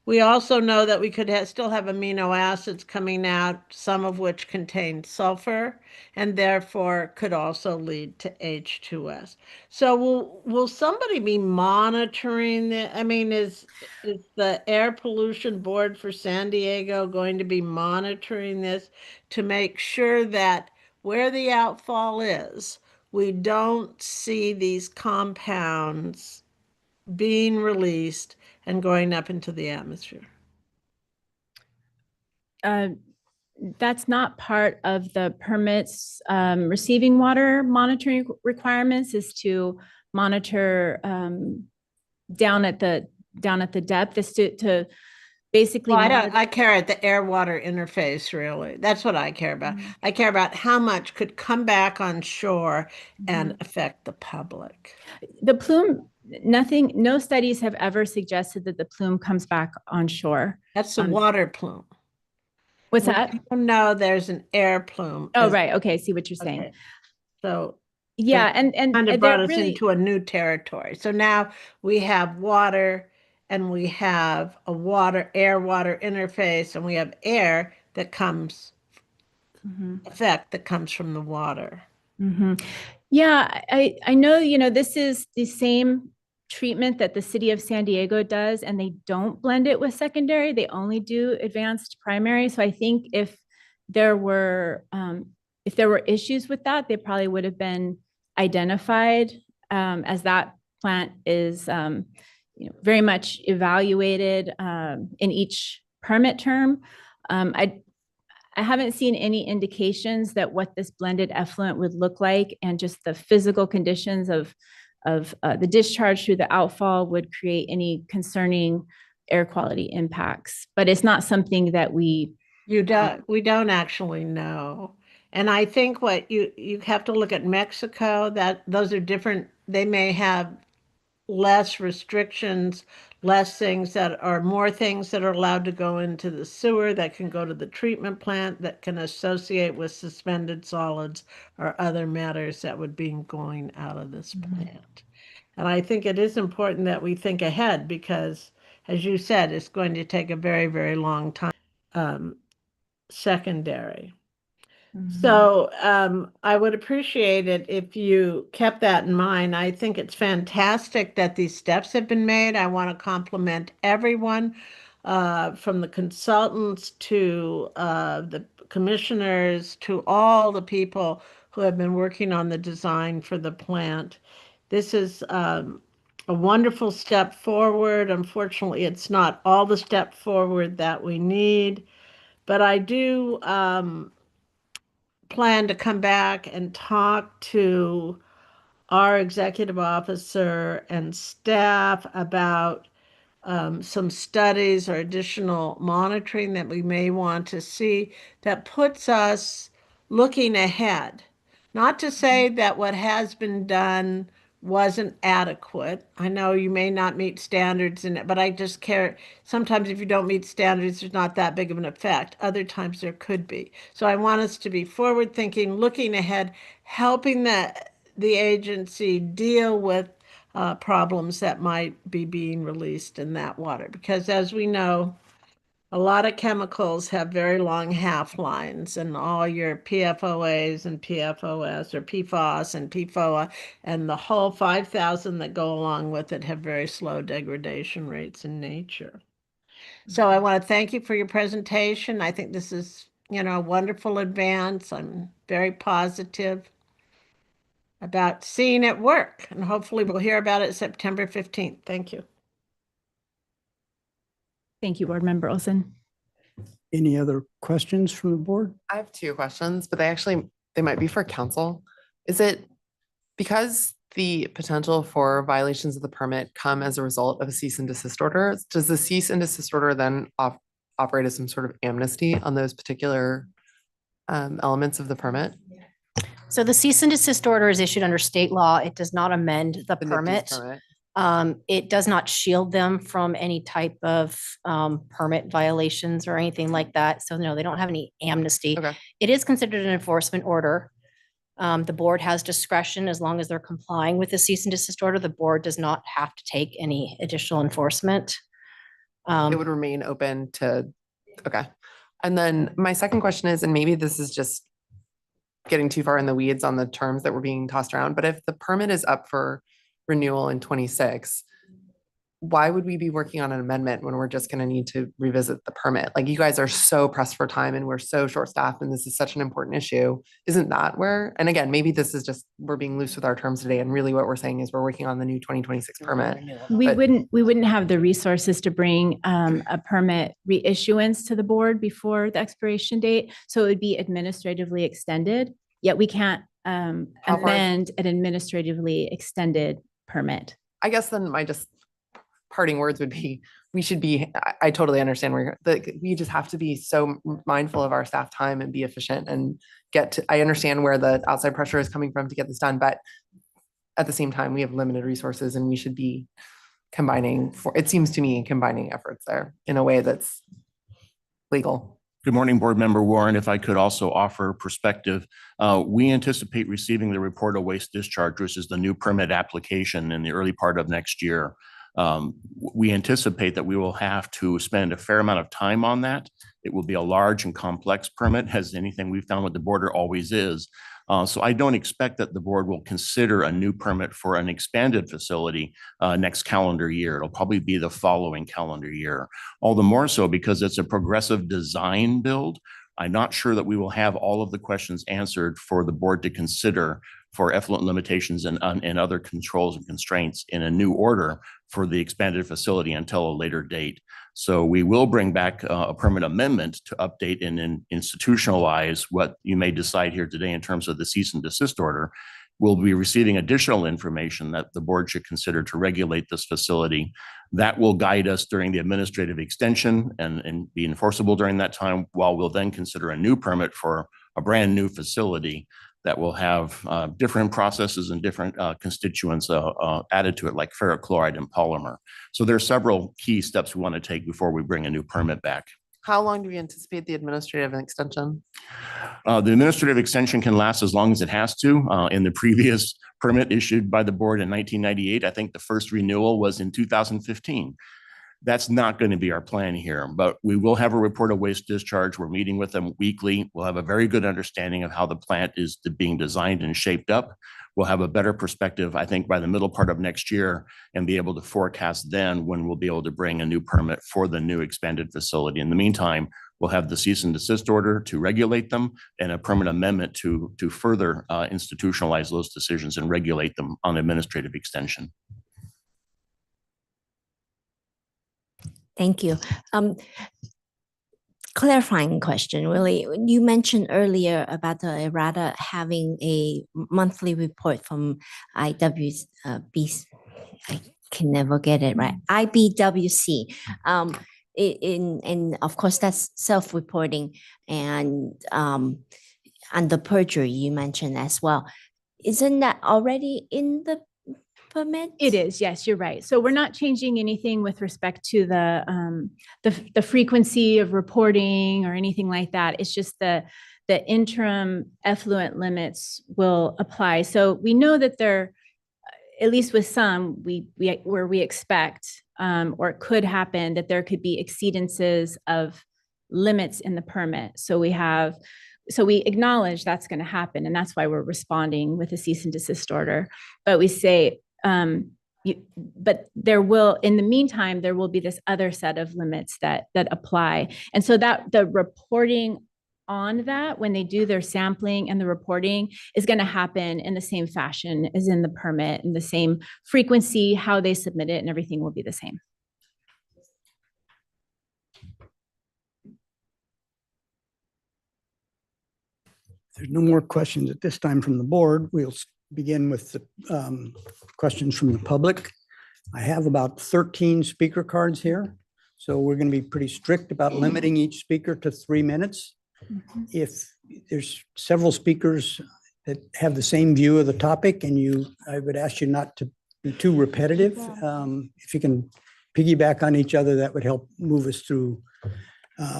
We also know that we could still have amino acids coming out, some of which contain sulfur, and therefore could also lead to H2S. So will somebody be monitoring the, I mean, is the Air Pollution Board for San Diego going to be monitoring this to make sure that where the outfall is, we don't see these compounds being released and going up into the atmosphere? That's not part of the permits. Receiving water monitoring requirements is to monitor down at the depth, is to basically. Well, I care at the air-water interface, really. That's what I care about. Mm-hmm. I care about how much could come back on shore and affect the public. The plume, no studies have ever suggested that the plume comes back on shore. That's the water plume. What's that? No, there's an air plume. Oh, right. Okay, I see what you're saying. Okay. So yeah, and kind of brought us into a new territory. So now we have water, and we have a air-water interface, and we have air that comes, effect that comes from the water. Yeah, I know, this is the same treatment that the city of San Diego does, and they don't blend it with secondary. They only do advanced primary. So I think if there were issues with that, they probably would have been identified, as that plant is very much evaluated in each permit term. I haven't seen any indications that what this blended effluent would look like, and just the physical conditions of the discharge through the outfall would create any concerning air quality impacts. But it's not something that we don't actually know. And I think what you have to look at Mexico, that those are different. They may have less restrictions, less things that are more things that are allowed to go into the sewer, that can go to the treatment plant, that can associate with suspended solids or other matters that would be going out of this plant. And I think it is important that we think ahead, because, as you said, it's going to take a very, very long time. Secondary. So I would appreciate it if you kept that in mind. I think it's fantastic that these steps have been made. I want to compliment everyone, from the consultants to the commissioners to all the people who have been working on the design for the plant. This is a wonderful step forward. Unfortunately, it's not all the step forward that we need, but I do plan to come back and talk to our executive officer and staff about some studies or additional monitoring that we may want to see that puts us looking ahead. Not to say that what has been done wasn't adequate. I know you may not meet standards in it, but I just care. Sometimes if you don't meet standards, there's not that big of an effect. Other times there could be. So I want us to be forward thinking, looking ahead, helping the agency deal with problems that might be being released in that water. Because as we know, a lot of chemicals have very long half-lives, and all your PFOAs and PFOS or PFOS and PFOA and the whole 5,000 that go along with it have very slow degradation rates in nature. So I want to thank you for your presentation. I think this is, a wonderful advance. I'm very positive about seeing it work, and hopefully we'll hear about it September 15th. Thank you. Thank you, Board Member Olson. Any other questions from the board? I have two questions, but they might be for council. Is it because the potential for violations of the permit come as a result of a cease and desist order? Does the cease and desist order then operate as some sort of amnesty on those particular elements of the permit? So the cease and desist order is issued under state law. It does not amend the permit. It does not shield them from any type of permit violations or anything like that. So no, they don't have any amnesty. Okay. It is considered an enforcement order. The board has discretion as long as they're complying with the cease and desist order. The board does not have to take any additional enforcement. It would remain open to, okay. And then my second question is, and maybe this is just getting too far in the weeds on the terms that were being tossed around, but if the permit is up for renewal in 26, why would we be working on an amendment when we're just going to need to revisit the permit? Like, you guys are so pressed for time and we're so short-staffed and this is such an important issue. Isn't that where, and again, maybe this is just, we're being loose with our terms today, and really what we're saying is we're working on the new 2026 permit. We wouldn't have the resources to bring a permit reissuance to the board before the expiration date. So it would be administratively extended, yet we can't amend an administratively extended permit. I guess then my just parting words would be, we should be, I totally understand where we just have to be so mindful of our staff time and be efficient and I understand where the outside pressure is coming from to get this done, but at the same time, we have limited resources and we should be it seems to me, combining efforts there in a way that's legal. Good morning, Board Member Warren. If I could also offer perspective, we anticipate receiving the report of waste discharge, which is the new permit application, in the early part of next year. We anticipate that we will have to spend a fair amount of time on that. It will be a large and complex permit, as anything we've found with the border always is. So I don't expect that the board will consider a new permit for an expanded facility next calendar year. It'll probably be the following calendar year. All the more so because it's a progressive design build. I'm not sure that we will have all of the questions answered for the board to consider for effluent limitations and other controls and constraints in a new order for the expanded facility until a later date. So we will bring back a permit amendment to update and institutionalize what you may decide here today in terms of the cease and desist order. We'll be receiving additional information that the board should consider to regulate this facility. That will guide us during the administrative extension and be enforceable during that time, while we'll then consider a new permit for a brand new facility that will have different processes and different constituents added to it, like ferric chloride and polymer. So there are several key steps we want to take before we bring a new permit back. How long do we anticipate the administrative extension? The administrative extension can last as long as it has to. In the previous permit issued by the board in 1998, I think the first renewal was in 2015. That's not going to be our plan here, but we will have a report of waste discharge. We're meeting with them weekly. We'll have a very good understanding of how the plant is being designed and shaped up. We'll have a better perspective, I think, by the middle part of next year and be able to forecast then when we'll be able to bring a new permit for the new expanded facility. In the meantime, we'll have the cease and desist order to regulate them and a permit amendment to further institutionalize those decisions and regulate them on administrative extension. Thank you. Clarifying question, really. You mentioned earlier about the ERRATA having a monthly report from IWC. I can never get it right. IBWC. And of course, that's self-reporting and under perjury you mentioned as well. Isn't that already in the permit? It is, yes, you're right. So we're not changing anything with respect to the frequency of reporting or anything like that. It's just the interim effluent limits will apply. So we know that there, at least with some, where we expect or it could happen that there could be exceedances of limits in the permit. So we acknowledge that's going to happen, and that's why we're responding with a cease and desist order. But we say, but there will, in the meantime, there will be this other set of limits that apply. And so that the reporting on that, when they do their sampling and the reporting, is going to happen in the same fashion as in the permit, and the same frequency, how they submit it, and everything will be the same. There's no more questions at this time from the board. We'll begin with the questions from the public. I have about 13 speaker cards here, so we're going to be pretty strict about limiting each speaker to 3 minutes. If there's several speakers that have the same view of the topic, and I would ask you not to be too repetitive. If you can piggyback on each other, that would help move us through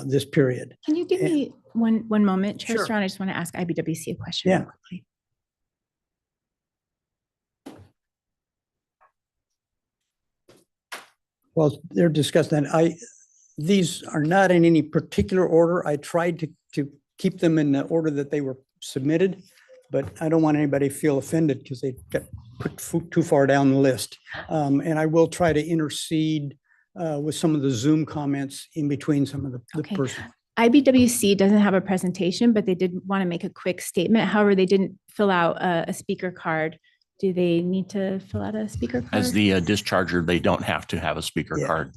this period. Can you give me one moment, Chair Sure. Strawn? I just want to ask IBWC a question. Yeah. real quickly. Well, they're discussing that. These are not in any particular order. I tried to keep them in the order that they were submitted, but I don't want anybody to feel offended because they got put too far down the list. And I will try to intercede with some of the Zoom comments in between some of the Okay. person. IBWC doesn't have a presentation, but they did want to make a quick statement. However, they didn't fill out a speaker card. Do they need to fill out a speaker card? As the discharger, they don't have to have a speaker card.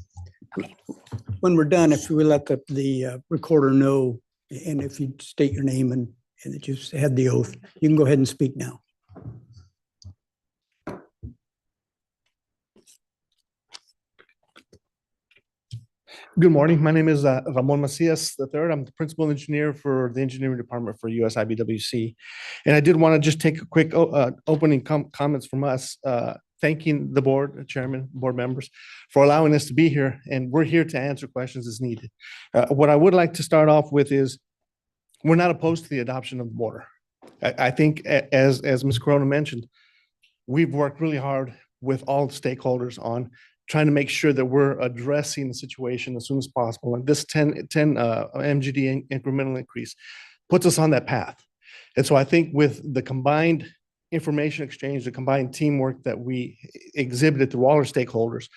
When we're done, if we let the recorder know, and if you state your name and that you had the oath, you can go ahead and speak now. Good morning. My name is Ramon Macias III. I'm the principal engineer for the engineering department for US IBWC. And I did want to just take a quick opening comments from us, thanking the board, chairman, board members for allowing us to be here. And we're here to answer questions as needed. What I would like to start off with is we're not opposed to the adoption of the border. I think as Ms. Corona mentioned, we've worked really hard with all stakeholders on trying to make sure that we're addressing the situation as soon as possible. And this 10 MGD incremental increase puts us on that path. And so I think with the combined information exchange, the combined teamwork that we exhibited through all our stakeholders,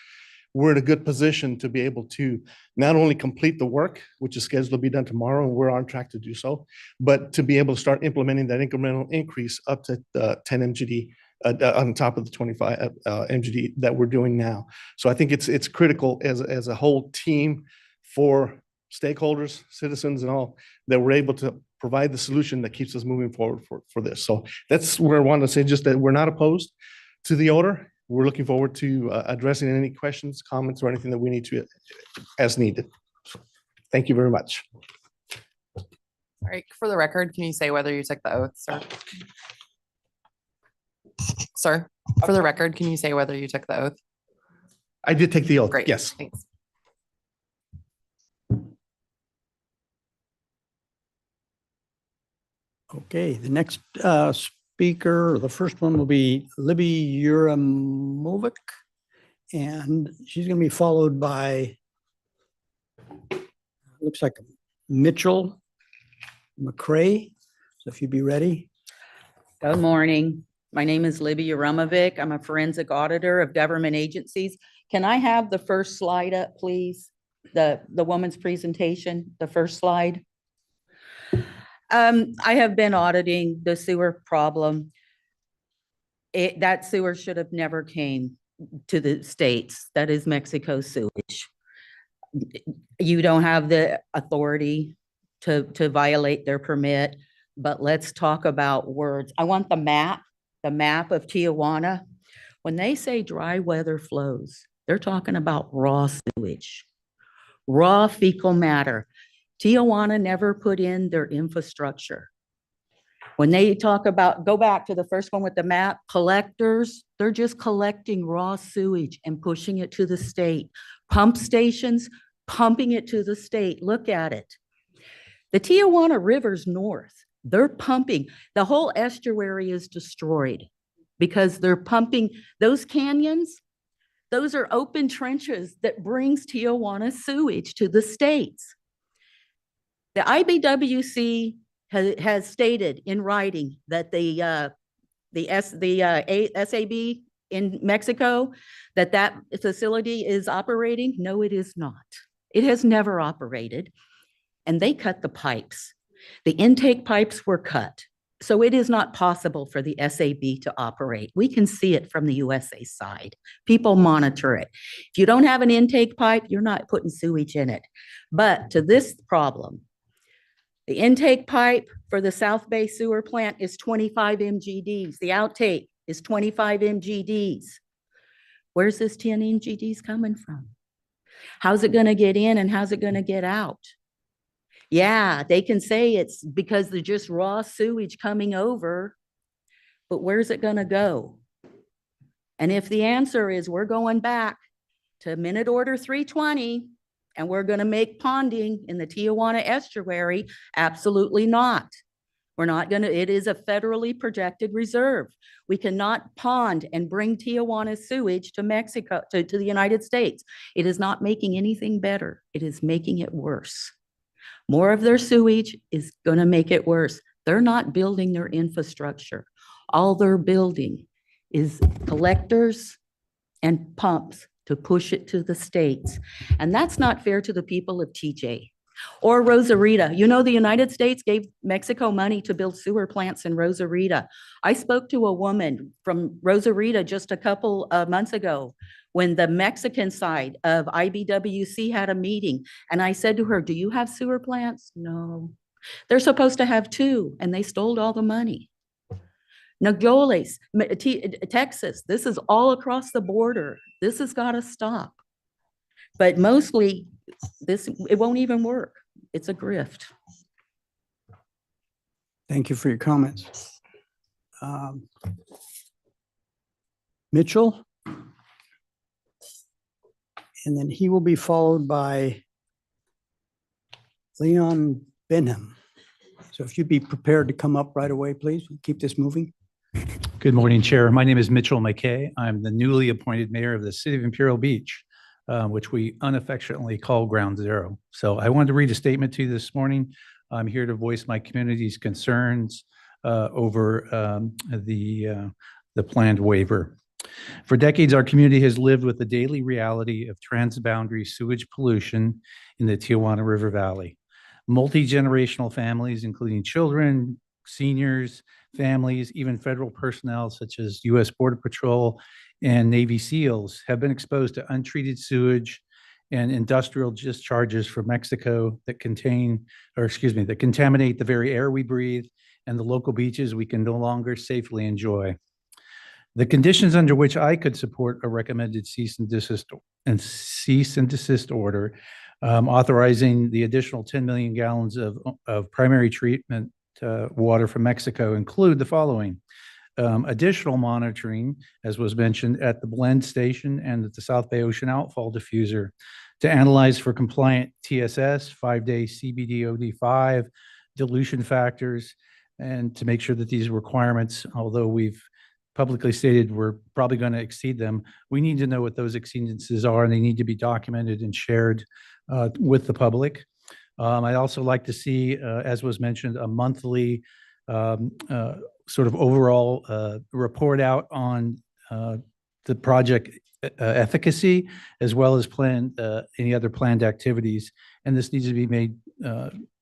we're in a good position to be able to not only complete the work, which is scheduled to be done tomorrow, and we're on track to do so, but to be able to start implementing that incremental increase up to 10 MGD on top of the 25 MGD that we're doing now. So I think it's critical as a whole team for stakeholders, citizens, and all, that we're able to provide the solution that keeps us moving forward for this. So that's where I wanted to say, just that we're not opposed to the order. We're looking forward to addressing any questions, comments, or anything that we need to as needed. Thank you very much. All right, for the record, can you say whether you took the oath, sir? Sir, for the record, can you say whether you took the oath? I did take the oath. Great. Yes. Thanks. Okay, the next speaker, the first one will be Libby Uramovic, and she's going to be followed by, looks like Mitchell McCrae. So if you'd be ready. Good morning. My name is Libby Uramovic. I'm a forensic auditor of government agencies. Can I have the first slide up, please? The woman's presentation, the first slide. I have been auditing the sewer problem. That sewer should have never came to the States. That is Mexico sewage. You don't have the authority to violate their permit, but let's talk about words. I want the map of Tijuana. When they say dry weather flows, they're talking about raw sewage, raw fecal matter. Tijuana never put in their infrastructure. When they talk about, go back to the first one with the map, collectors, they're just collecting raw sewage and pushing it to the state. Pump stations, pumping it to the state. Look at it. The Tijuana River's north. They're pumping. The whole estuary is destroyed because they're pumping those canyons. Those are open trenches that brings Tijuana sewage to the states. The IBWC has stated in writing that the SAB in Mexico, that facility is operating. No, it is not. It has never operated. And they cut the pipes. The intake pipes were cut. So it is not possible for the SAB to operate. We can see it from the USA side. People monitor it. If you don't have an intake pipe, you're not putting sewage in it. But to this problem, the intake pipe for the South Bay sewer plant is 25 MGDs. The outtake is 25 MGDs. Where's this 10 MGDs coming from? How's it going to get in and how's it going to get out? Yeah, they can say it's because they're just raw sewage coming over, but where's it going to go? And if the answer is we're going back to Minute Order 320 and we're going to make ponding in the Tijuana estuary, absolutely not. We're not going to, it is a federally projected reserve. We cannot pond and bring Tijuana sewage to Mexico, to the United States. It is not making anything better. It is making it worse. More of their sewage is going to make it worse. They're not building their infrastructure. All they're building is collectors and pumps to push it to the states. And that's not fair to the people of TJ or Rosarita. You know, the United States gave Mexico money to build sewer plants in Rosarita. I spoke to a woman from Rosarita just a couple of months ago when the Mexican side of IBWC had a meeting. And I said to her, do you have sewer plants? No. They're supposed to have 2, and they stole all the money. Nogales, Texas, this is all across the border. This has got to stop. But mostly, it won't even work. It's a grift. Thank you for your comments. Mitchell? And then he will be followed by Leon Benham. So if you'd be prepared to come up right away, please, we'll keep this moving. Good morning, Chair. My name is Mitchell McKay. I'm the newly appointed mayor of the city of Imperial Beach, which we unaffectionately call Ground Zero. So I wanted to read a statement to you this morning. I'm here to voice my community's concerns over the planned waiver. For decades, our community has lived with the daily reality of transboundary sewage pollution in the Tijuana River Valley. Multi-generational families, including children, seniors, families, even federal personnel such as U.S. Border Patrol and Navy SEALs have been exposed to untreated sewage and industrial discharges from Mexico that contaminate the very air we breathe and the local beaches we can no longer safely enjoy. The conditions under which I could support a recommended cease and desist order, authorizing the additional 10 million gallons of primary treatment water from Mexico include the following. Additional monitoring, as was mentioned, at the blend station and at the South Bay Ocean Outfall diffuser to analyze for compliant TSS, 5-day CBD-OD5, dilution factors, and to make sure that these requirements, although we've publicly stated we're probably going to exceed them, we need to know what those exceedances are, and they need to be documented and shared with the public. I'd also like to see, as was mentioned, a monthly sort of overall report out on the project efficacy, as well as any other planned activities. And this needs to be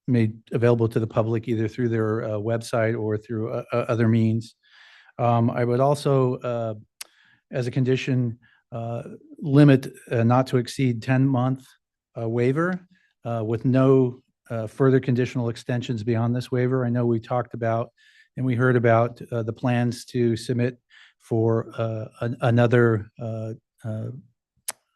made available to the public either through their website or through other means. I would also, as a condition, limit not to exceed 10-month waiver with no further conditional extensions beyond this waiver. I know we talked about and we heard about the plans to submit for another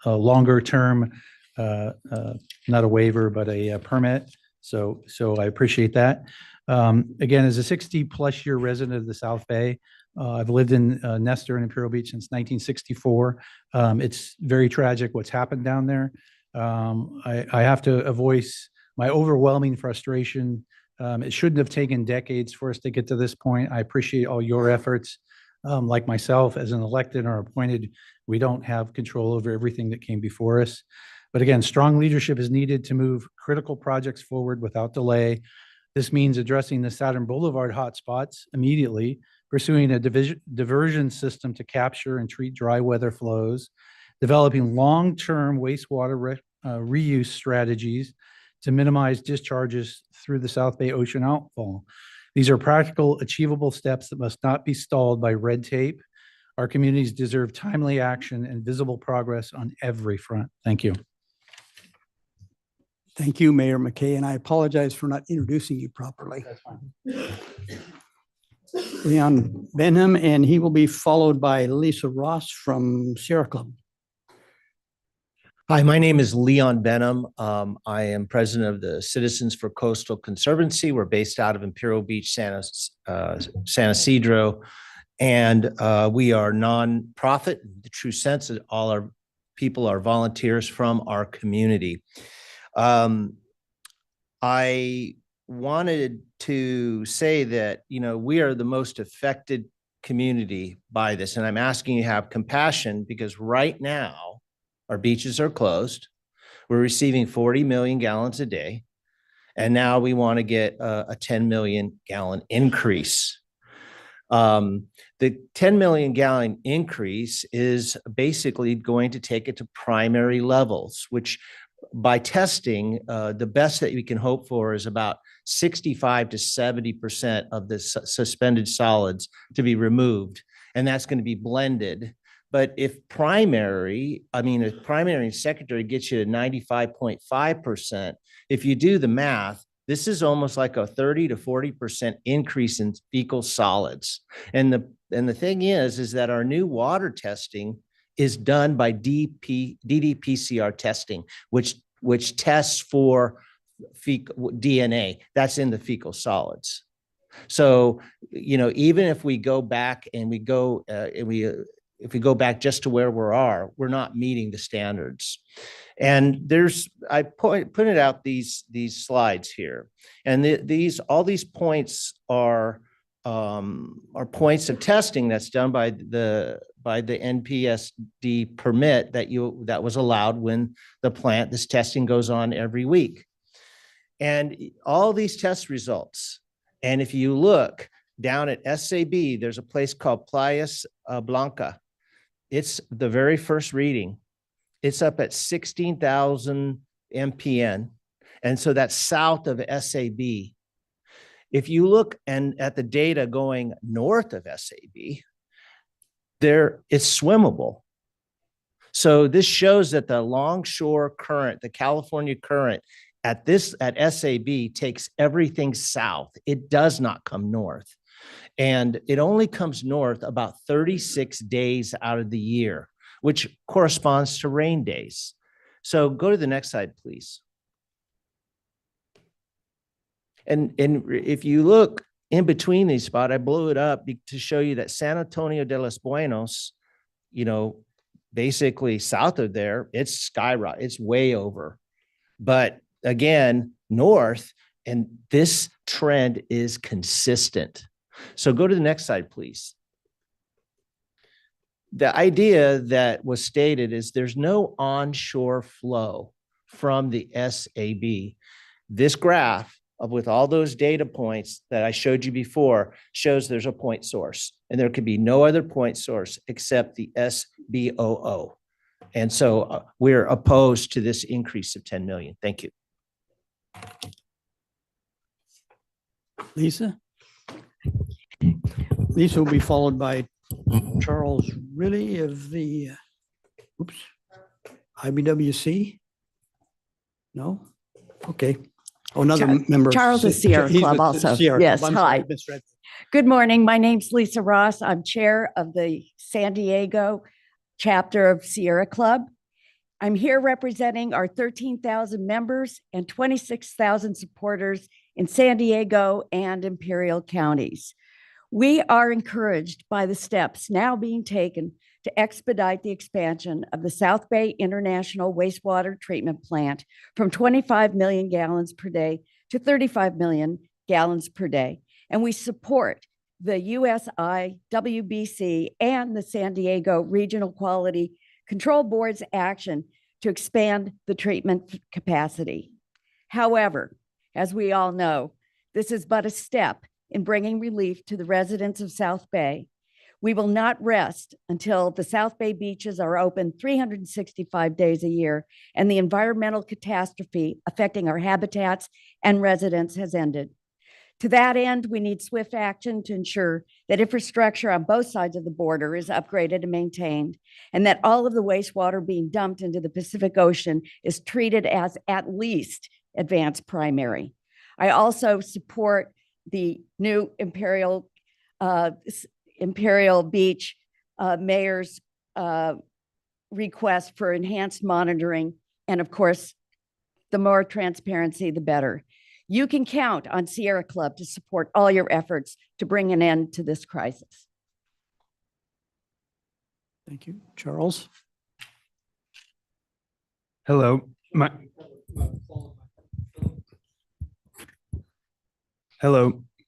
longer term, not a waiver, but a permit. So I appreciate that. Again, as a 60+ year resident of the South Bay, I've lived in Nestor and Imperial Beach since 1964. It's very tragic what's happened down there. I have to voice my overwhelming frustration. It shouldn't have taken decades for us to get to this point. I appreciate all your efforts. Like myself, as an elected or appointed, we don't have control over everything that came before us. But again, strong leadership is needed to move critical projects forward without delay. This means addressing the Saturn Boulevard hotspots immediately, pursuing a diversion system to capture and treat dry weather flows, developing long-term wastewater reuse strategies to minimize discharges through the South Bay Ocean Outfall. These are practical, achievable steps that must not be stalled by red tape. Our communities deserve timely action and visible progress on every front. Thank you. Thank you, Mayor McKay, and I apologize for not introducing you properly. That's fine. Leon Benham, and he will be followed by Lisa Ross from Sierra Club. Hi, my name is Leon Benham. I am president of the Citizens for Coastal Conservancy. We're based out of Imperial Beach, San Isidro, and we are nonprofit in the true sense that all our people are volunteers from our community. I wanted to say that, we are the most affected community by this, and I'm asking you to have compassion because right now our beaches are closed. We're receiving 40 million gallons a day, and now we want to get a 10 million gallon increase. The 10 million gallon increase is basically going to take it to primary levels, which by testing, the best that we can hope for is about 65 to 70% of the suspended solids to be removed, and that's going to be blended. But if primary and secondary gets you to 95.5%, if you do the math, this is almost like a 30 to 40% increase in fecal solids. And the thing is that our new water testing is done by ddPCR testing, which tests for DNA that's in the fecal solids. So, even if we go back and if we go back just to where we're not meeting the standards. And I pointed out these slides here, and all these points are points of testing that's done by the NPSD permit that was allowed when this testing goes on every week. And all these test results, and if you look, Down at SAB, there's a place called Playas Blanca. It's the very first reading. It's up at 16,000 MPN. And so that's south of SAB. If you look at the data going north of SAB, it's swimmable. So this shows that the longshore current, the California current at SAB takes everything south. It does not come north. And it only comes north about 36 days out of the year, which corresponds to rain days. So go to the next slide, please. And if you look in between these spots, I blew it up to show you that San Antonio de los Buenos, basically south of there, it's skyrocket, it's way over. But again, north, and this trend is consistent. So go to the next slide, please. The idea that was stated is there's no onshore flow from the SAB. This graph with all those data points that I showed you before shows there's a point source, and there could be no other point source except the SBOO. And so we're opposed to this increase of 10 million. Thank you. Lisa? Lisa will be followed by Charles Riley of the, IBWC? No? Okay. Oh, another member. Charles is Sierra He's Club with also. Sierra Yes, Club. I'm sorry, hi. Ms. Redford. Good morning. My name's Lisa Ross. I'm chair of the San Diego chapter of Sierra Club. I'm here representing our 13,000 members and 26,000 supporters in San Diego and Imperial counties. We are encouraged by the steps now being taken to expedite the expansion of the South Bay International Wastewater Treatment Plant from 25 million gallons per day to 35 million gallons per day. And we support the USI, WBC, and the San Diego Regional Quality Control Board's action to expand the treatment capacity. However, as we all know, this is but a step in bringing relief to the residents of South Bay. We will not rest until the South Bay beaches are open 365 days a year and the environmental catastrophe affecting our habitats and residents has ended. To that end, we need swift action to ensure that infrastructure on both sides of the border is upgraded and maintained, and that all of the wastewater being dumped into the Pacific Ocean is treated as at least advanced primary. I also support the new Imperial Beach mayor's request for enhanced monitoring. And of course, the more transparency, the better. You can count on Sierra Club to support all your efforts to bring an end to this crisis. Thank you. Charles? Hello.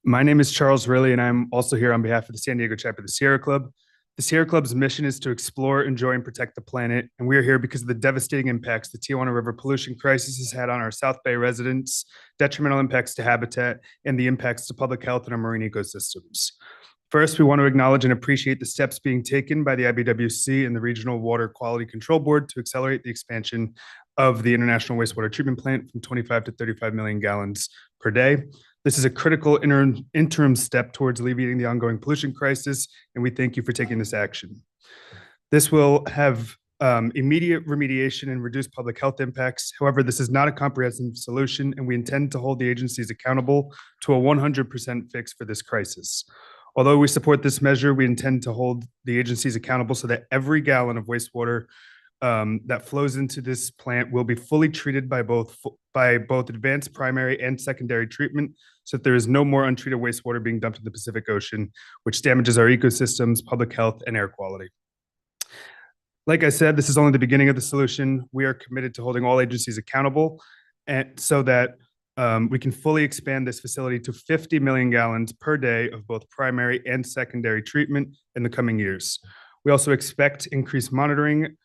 My name is Charles Riley, and I'm also here on behalf of the San Diego chapter of the Sierra Club. The Sierra Club's mission is to explore, enjoy, and protect the planet, and we are here because of the devastating impacts the Tijuana River pollution crisis has had on our South Bay residents, detrimental impacts to habitat, and the impacts to public health and our marine ecosystems. First, we want to acknowledge and appreciate the steps being taken by the IBWC and the Regional Water Quality Control Board to accelerate the expansion of the International Wastewater Treatment Plant from 25 to 35 million gallons per day. This is a critical interim step towards alleviating the ongoing pollution crisis, and we thank you for taking this action. This will have immediate remediation and reduce public health impacts. However, this is not a comprehensive solution, and we intend to hold the agencies accountable to a 100% fix for this crisis. Although we support this measure, we intend to hold the agencies accountable so that every gallon of wastewater that flows into this plant will be fully treated by both advanced primary and secondary treatment, so that there is no more untreated wastewater being dumped in the Pacific Ocean, which damages our ecosystems, public health, and air quality. Like I said, this is only the beginning of the solution. We are committed to holding all agencies accountable, and so that we can fully expand this facility to 50 million gallons per day of both primary and secondary treatment in the coming years. We also expect increased monitoring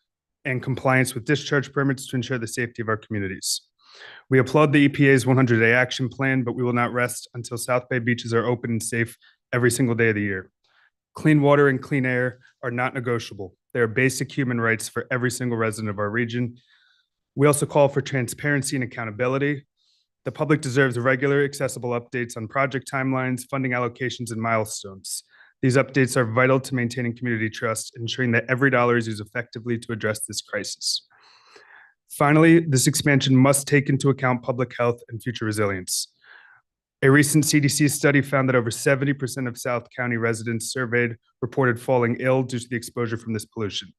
and compliance with discharge permits to ensure the safety of our communities. We applaud the EPA's 100-day action plan, but we will not rest until South Bay beaches are open and safe every single day of the year. Clean water and clean air are not negotiable. They are basic human rights for every single resident of our region. We also call for transparency and accountability. The public deserves regular, accessible updates on project timelines, funding allocations, and milestones. These updates are vital to maintaining community trust, ensuring that every dollar is used effectively to address this crisis. Finally, this expansion must take into account public health and future resilience. A recent CDC study found that over 70% of South County residents surveyed reported falling ill due to the exposure from this pollution.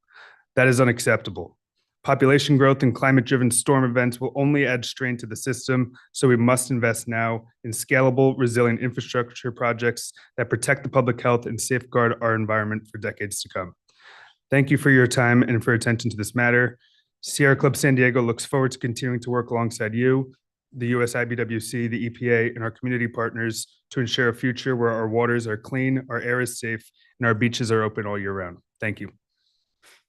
That is unacceptable. Population growth and climate-driven storm events will only add strain to the system, so we must invest now in scalable, resilient infrastructure projects that protect the public health and safeguard our environment for decades to come. Thank you for your time and for your attention to this matter. Sierra Club San Diego looks forward to continuing to work alongside you, the US IBWC, the EPA, and our community partners to ensure a future where our waters are clean, our air is safe, and our beaches are open all year round. Thank you.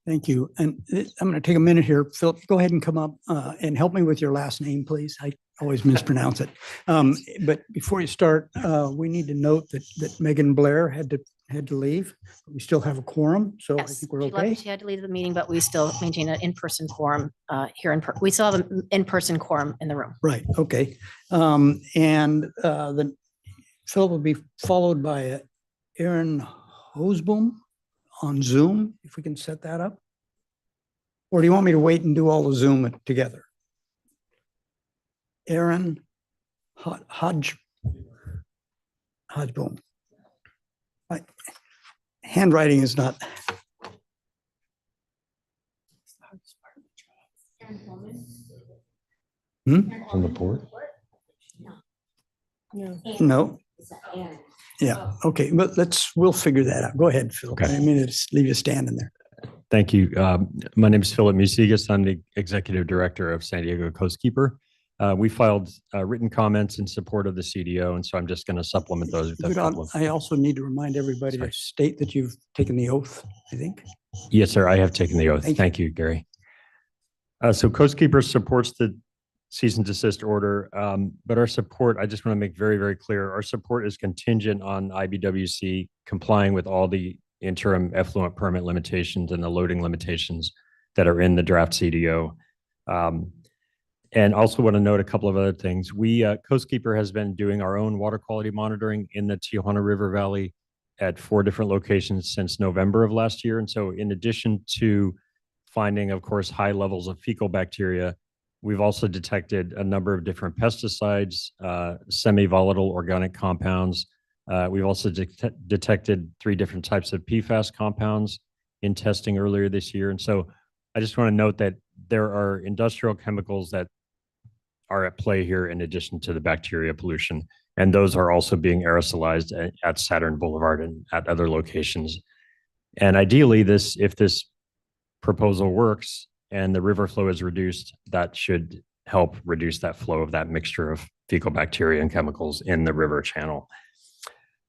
Thank you. And I'm going to take a minute here. Philip, go ahead and come up and help me with your last name, please. I always mispronounce it. But before you start, we need to note that Megan Blair had to leave. We still have a quorum, so I think we're okay. She had to leave the meeting, but we still maintain an in-person quorum here. We still have an in-person quorum in the room. Right, okay. Then Philip will be followed by Aaron Hosboom on Zoom, if we can set that up. Or do you want me to wait and do all the Zoom together? Aaron Hosboom. My handwriting is not. On the board? No. Yeah, okay, but we'll figure that out. Go ahead, Phil. Okay. I didn't mean to just leave you standing there. Thank you. My name is Philip Musigas. I'm the Executive Director of San Diego Coastkeeper. We filed written comments in support of the CDO, and so I'm just going to supplement those. With a couple of- I also need to remind everybody to state that you've taken the oath, I think. Yes, sir. I have taken the oath. Thank you, Gary. So Coastkeeper supports the cease and desist order, but our support, I just want to make very, very clear, our support is contingent on IBWC complying with all the interim effluent permit limitations and the loading limitations that are in the draft CDO. And also want to note a couple of other things. Coastkeeper has been doing our own water quality monitoring in the Tijuana River Valley at 4 different locations since November of last year. And so in addition to finding, of course, high levels of fecal bacteria, we've also detected a number of different pesticides, semi-volatile organic compounds. We've also detected 3 different types of PFAS compounds in testing earlier this year. And so I just want to note that there are industrial chemicals that are at play here in addition to the bacteria pollution. And those are also being aerosolized at Saturn Boulevard and at other locations. And ideally, if this proposal works and the river flow is reduced, that should help reduce that flow of that mixture of fecal bacteria and chemicals in the river channel.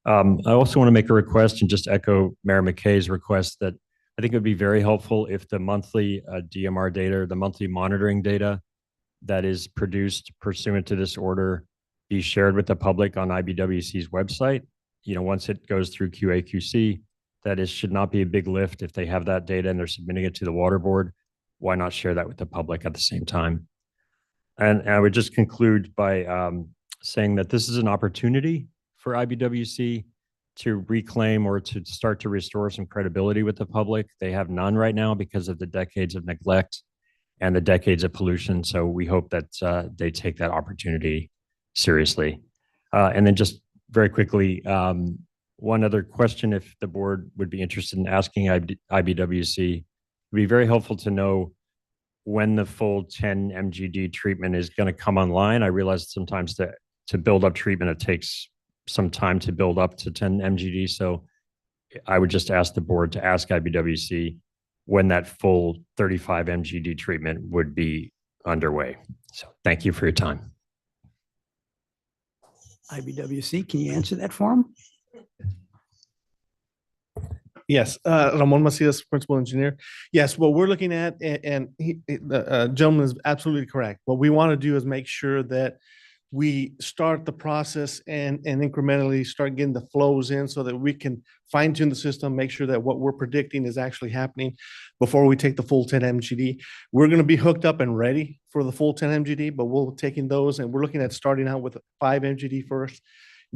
I also want to make a request and just echo Mayor McKay's request that I think it would be very helpful if the monthly DMR data, the monthly monitoring data that is produced pursuant to this order be shared with the public on IBWC's website. Once it goes through QA/QC, should not be a big lift if they have that data and they're submitting it to the water board. Why not share that with the public at the same time? And I would just conclude by saying that this is an opportunity for IBWC to reclaim or to start to restore some credibility with the public. They have none right now because of the decades of neglect and the decades of pollution. So we hope that they take that opportunity seriously. And then just very quickly, one other question, if the board would be interested in asking IBWC, it would be very helpful to know when the full 10 MGD treatment is going to come online. I realize sometimes to build up treatment, it takes some time to build up to 10 MGD. So I would just ask the board to ask IBWC when that full 35 MGD treatment would be underway. So thank you for your time. IBWC, can you answer that for him? Yes, Ramon Macias, Principal Engineer. Yes, what we're looking at, and the gentleman is absolutely correct. What we want to do is make sure that we start the process and incrementally start getting the flows in so that we can fine tune the system, make sure that what we're predicting is actually happening before we take the full 10 MGD. We're going to be hooked up and ready for the full 10 MGD, but we'll taking those and we're looking at starting out with 5 MGD first,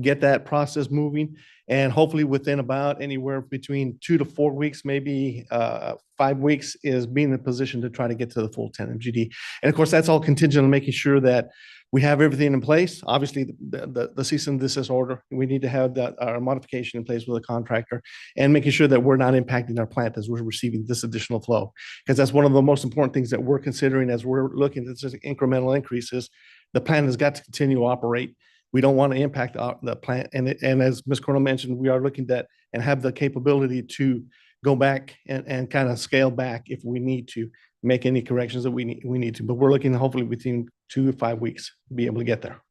get that process moving, and hopefully within about anywhere between 2 to 4 weeks, maybe 5 weeks, is being in a position to try to get to the full 10 MGD. And of course, that's all contingent on making sure that we have everything in place. Obviously, the cease and desist order, we need to have that our modification in place with a contractor and making sure that we're not impacting our plant as we're receiving this additional flow. Because that's one of the most important things that we're considering as we're looking at this incremental increases. The plant has got to continue to operate. We don't want to impact the plant. And as Ms. Cornell mentioned, we are looking at and have the capability to go back and kind of scale back if we need to make any corrections that we need to. But we're looking hopefully within 2 to 5 weeks to be able to get there.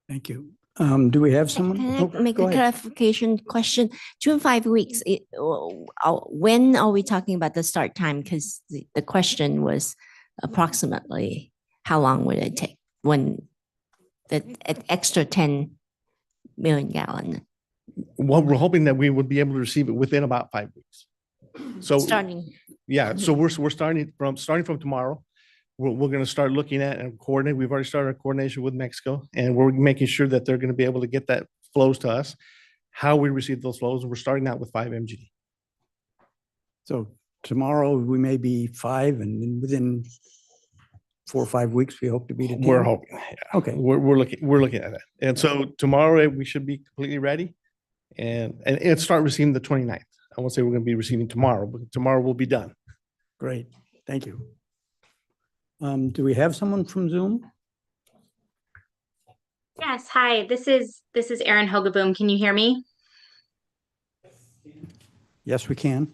Thank you. Do we have someone? Can I make Go a ahead. clarification question? 2 and 5 weeks, when are we talking about the start time? Because the question was approximately how long would it take when the extra 10 million gallon? Well, we're hoping that we would be able to receive it within about 5 weeks. So Starting. Yeah, so we're starting from tomorrow. We're going to start looking at and coordinate. We've already started our coordination with Mexico, and we're making sure that they're going to be able to get that flows to us. How we receive those flows, we're starting out with 5 MGD. So tomorrow we may be 5, and then within 4 or 5 weeks we hope to be to 10. We're hoping. Yeah. Okay. We're looking at that. And so tomorrow we should be completely ready and start receiving the 29th. I won't say we're going to be receiving tomorrow, but tomorrow we'll be done. Great. Thank you. Do we have someone from Zoom? Yes, hi, this is Erin Hogaboom. Can you hear me? Yes, we can.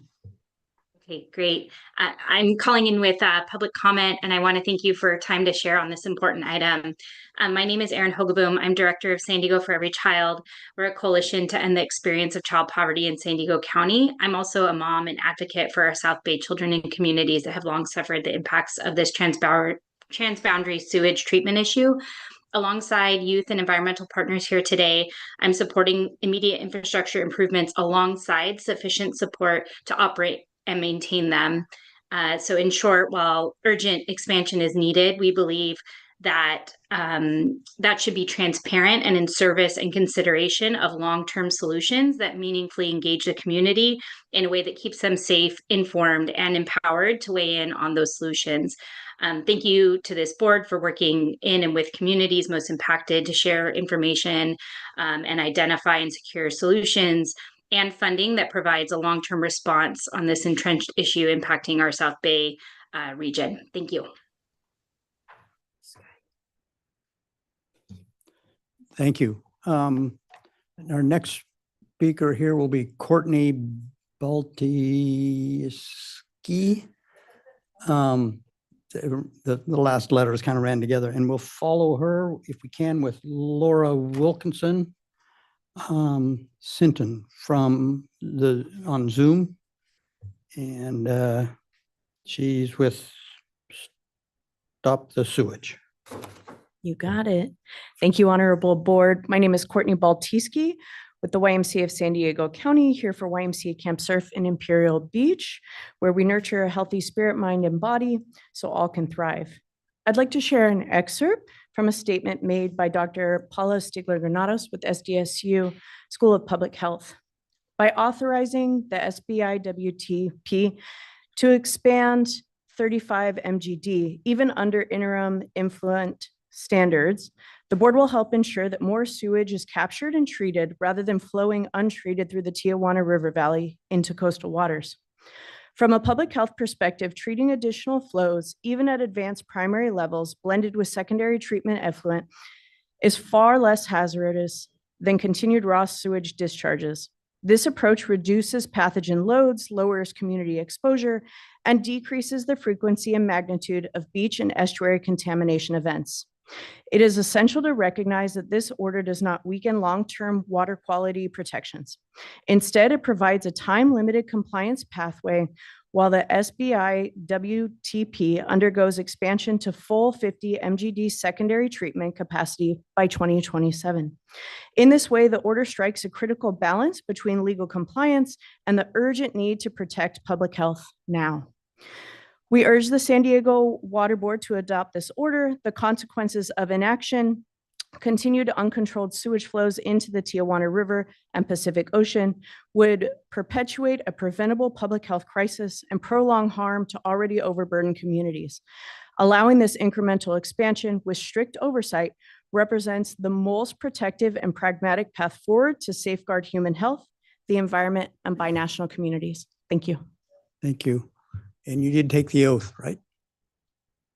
Okay, great. I'm calling in with public comment, and I want to thank you for time to share on this important item. My name is Erin Hogaboom. I'm director of San Diego for Every Child. We're a coalition to end the experience of child poverty in San Diego County. I'm also a mom and advocate for our South Bay children and communities that have long suffered the impacts of this transboundary sewage treatment issue. Alongside youth and environmental partners here today, I'm supporting immediate infrastructure improvements alongside sufficient support to operate and maintain them. So in short, while urgent expansion is needed, we believe that that should be transparent and in service and consideration of long-term solutions that meaningfully engage the community in a way that keeps them safe, informed, and empowered to weigh in on those solutions. Thank you to this board for working in and with communities most impacted to share information and identify and secure solutions and funding that provides a long-term response on this entrenched issue impacting our South Bay region. Thank you. Thank you. Our next speaker here will be Courtney Baltiski. The last letters kind of ran together, and we'll follow her if we can with Laura Wilkinson Sinton on Zoom, and she's with Stop the Sewage. You got it. Thank you, Honorable Board. My name is Courtney Baltiski with the YMCA of San Diego County, here for YMCA Camp Surf in Imperial Beach, where we nurture a healthy spirit, mind, and body so all can thrive. I'd like to share an excerpt from a statement made by Dr. Paula Stigler-Granados with SDSU School of Public Health. By authorizing the SBIWTP to expand 35 MGD, even under interim influent standards, the board will help ensure that more sewage is captured and treated rather than flowing untreated through the Tijuana River Valley into coastal waters. From a public health perspective, treating additional flows, even at advanced primary levels, blended with secondary treatment effluent, is far less hazardous than continued raw sewage discharges. This approach reduces pathogen loads, lowers community exposure, and decreases the frequency and magnitude of beach and estuary contamination events. It is essential to recognize that this order does not weaken long-term water quality protections. Instead, it provides a time-limited compliance pathway while the SBI WTP undergoes expansion to full 50 MGD secondary treatment capacity by 2027. In this way, the order strikes a critical balance between legal compliance and the urgent need to protect public health now. We urge the San Diego Water Board to adopt this order. The consequences of inaction, continued uncontrolled sewage flows into the Tijuana River and Pacific Ocean, would perpetuate a preventable public health crisis and prolong harm to already overburdened communities. Allowing this incremental expansion with strict oversight represents the most protective and pragmatic path forward to safeguard human health, the environment, and binational communities. Thank you. Thank you. And you did take the oath, right?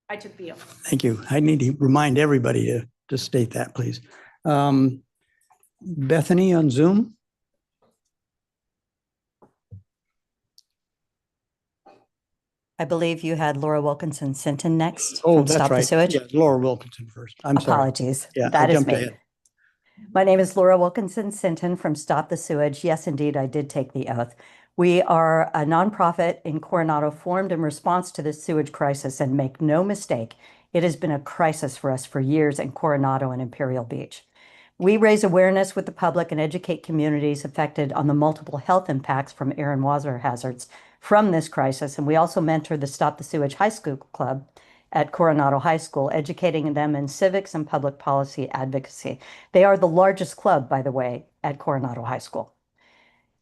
I took the oath. Thank you. I need to remind everybody to state that, please. Bethany on Zoom. I believe you had Laura Wilkinson Sinton next Oh, from that's Stop the right. Sewage. Yeah, Laura Wilkinson first. I'm sorry. Apologies. Yeah, That I is jumped me. ahead. My name is Laura Wilkinson Sinton from Stop the Sewage. Yes, indeed, I did take the oath. We are a nonprofit in Coronado formed in response to the sewage crisis, and make no mistake, it has been a crisis for us for years in Coronado and Imperial Beach. We raise awareness with the public and educate communities affected on the multiple health impacts from air and water hazards from this crisis. And we also mentor the Stop the Sewage High School Club at Coronado High School, educating them in civics and public policy advocacy. They are the largest club, by the way, at Coronado High School.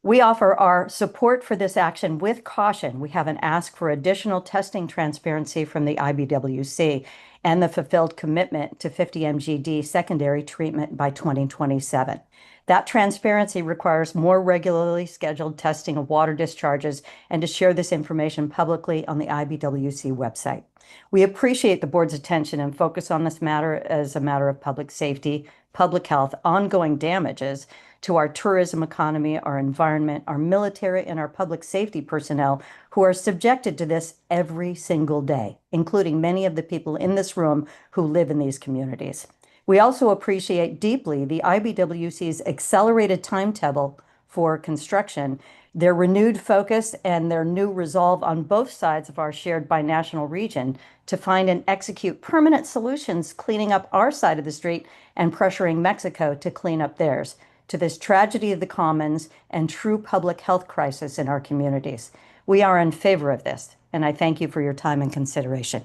We offer our support for this action with caution. We have an ask for additional testing transparency from the IBWC and the fulfilled commitment to 50 MGD secondary treatment by 2027. That transparency requires more regularly scheduled testing of water discharges and to share this information publicly on the IBWC website. We appreciate the board's attention and focus on this matter as a matter of public safety, public health, ongoing damages to our tourism economy, our environment, our military, and our public safety personnel who are subjected to this every single day, including many of the people in this room who live in these communities. We also appreciate deeply the IBWC's accelerated timetable for construction, their renewed focus, and their new resolve on both sides of our shared binational region to find and execute permanent solutions, cleaning up our side of the street and pressuring Mexico to clean up theirs, to this tragedy of the commons and true public health crisis in our communities. We are in favor of this, and I thank you for your time and consideration.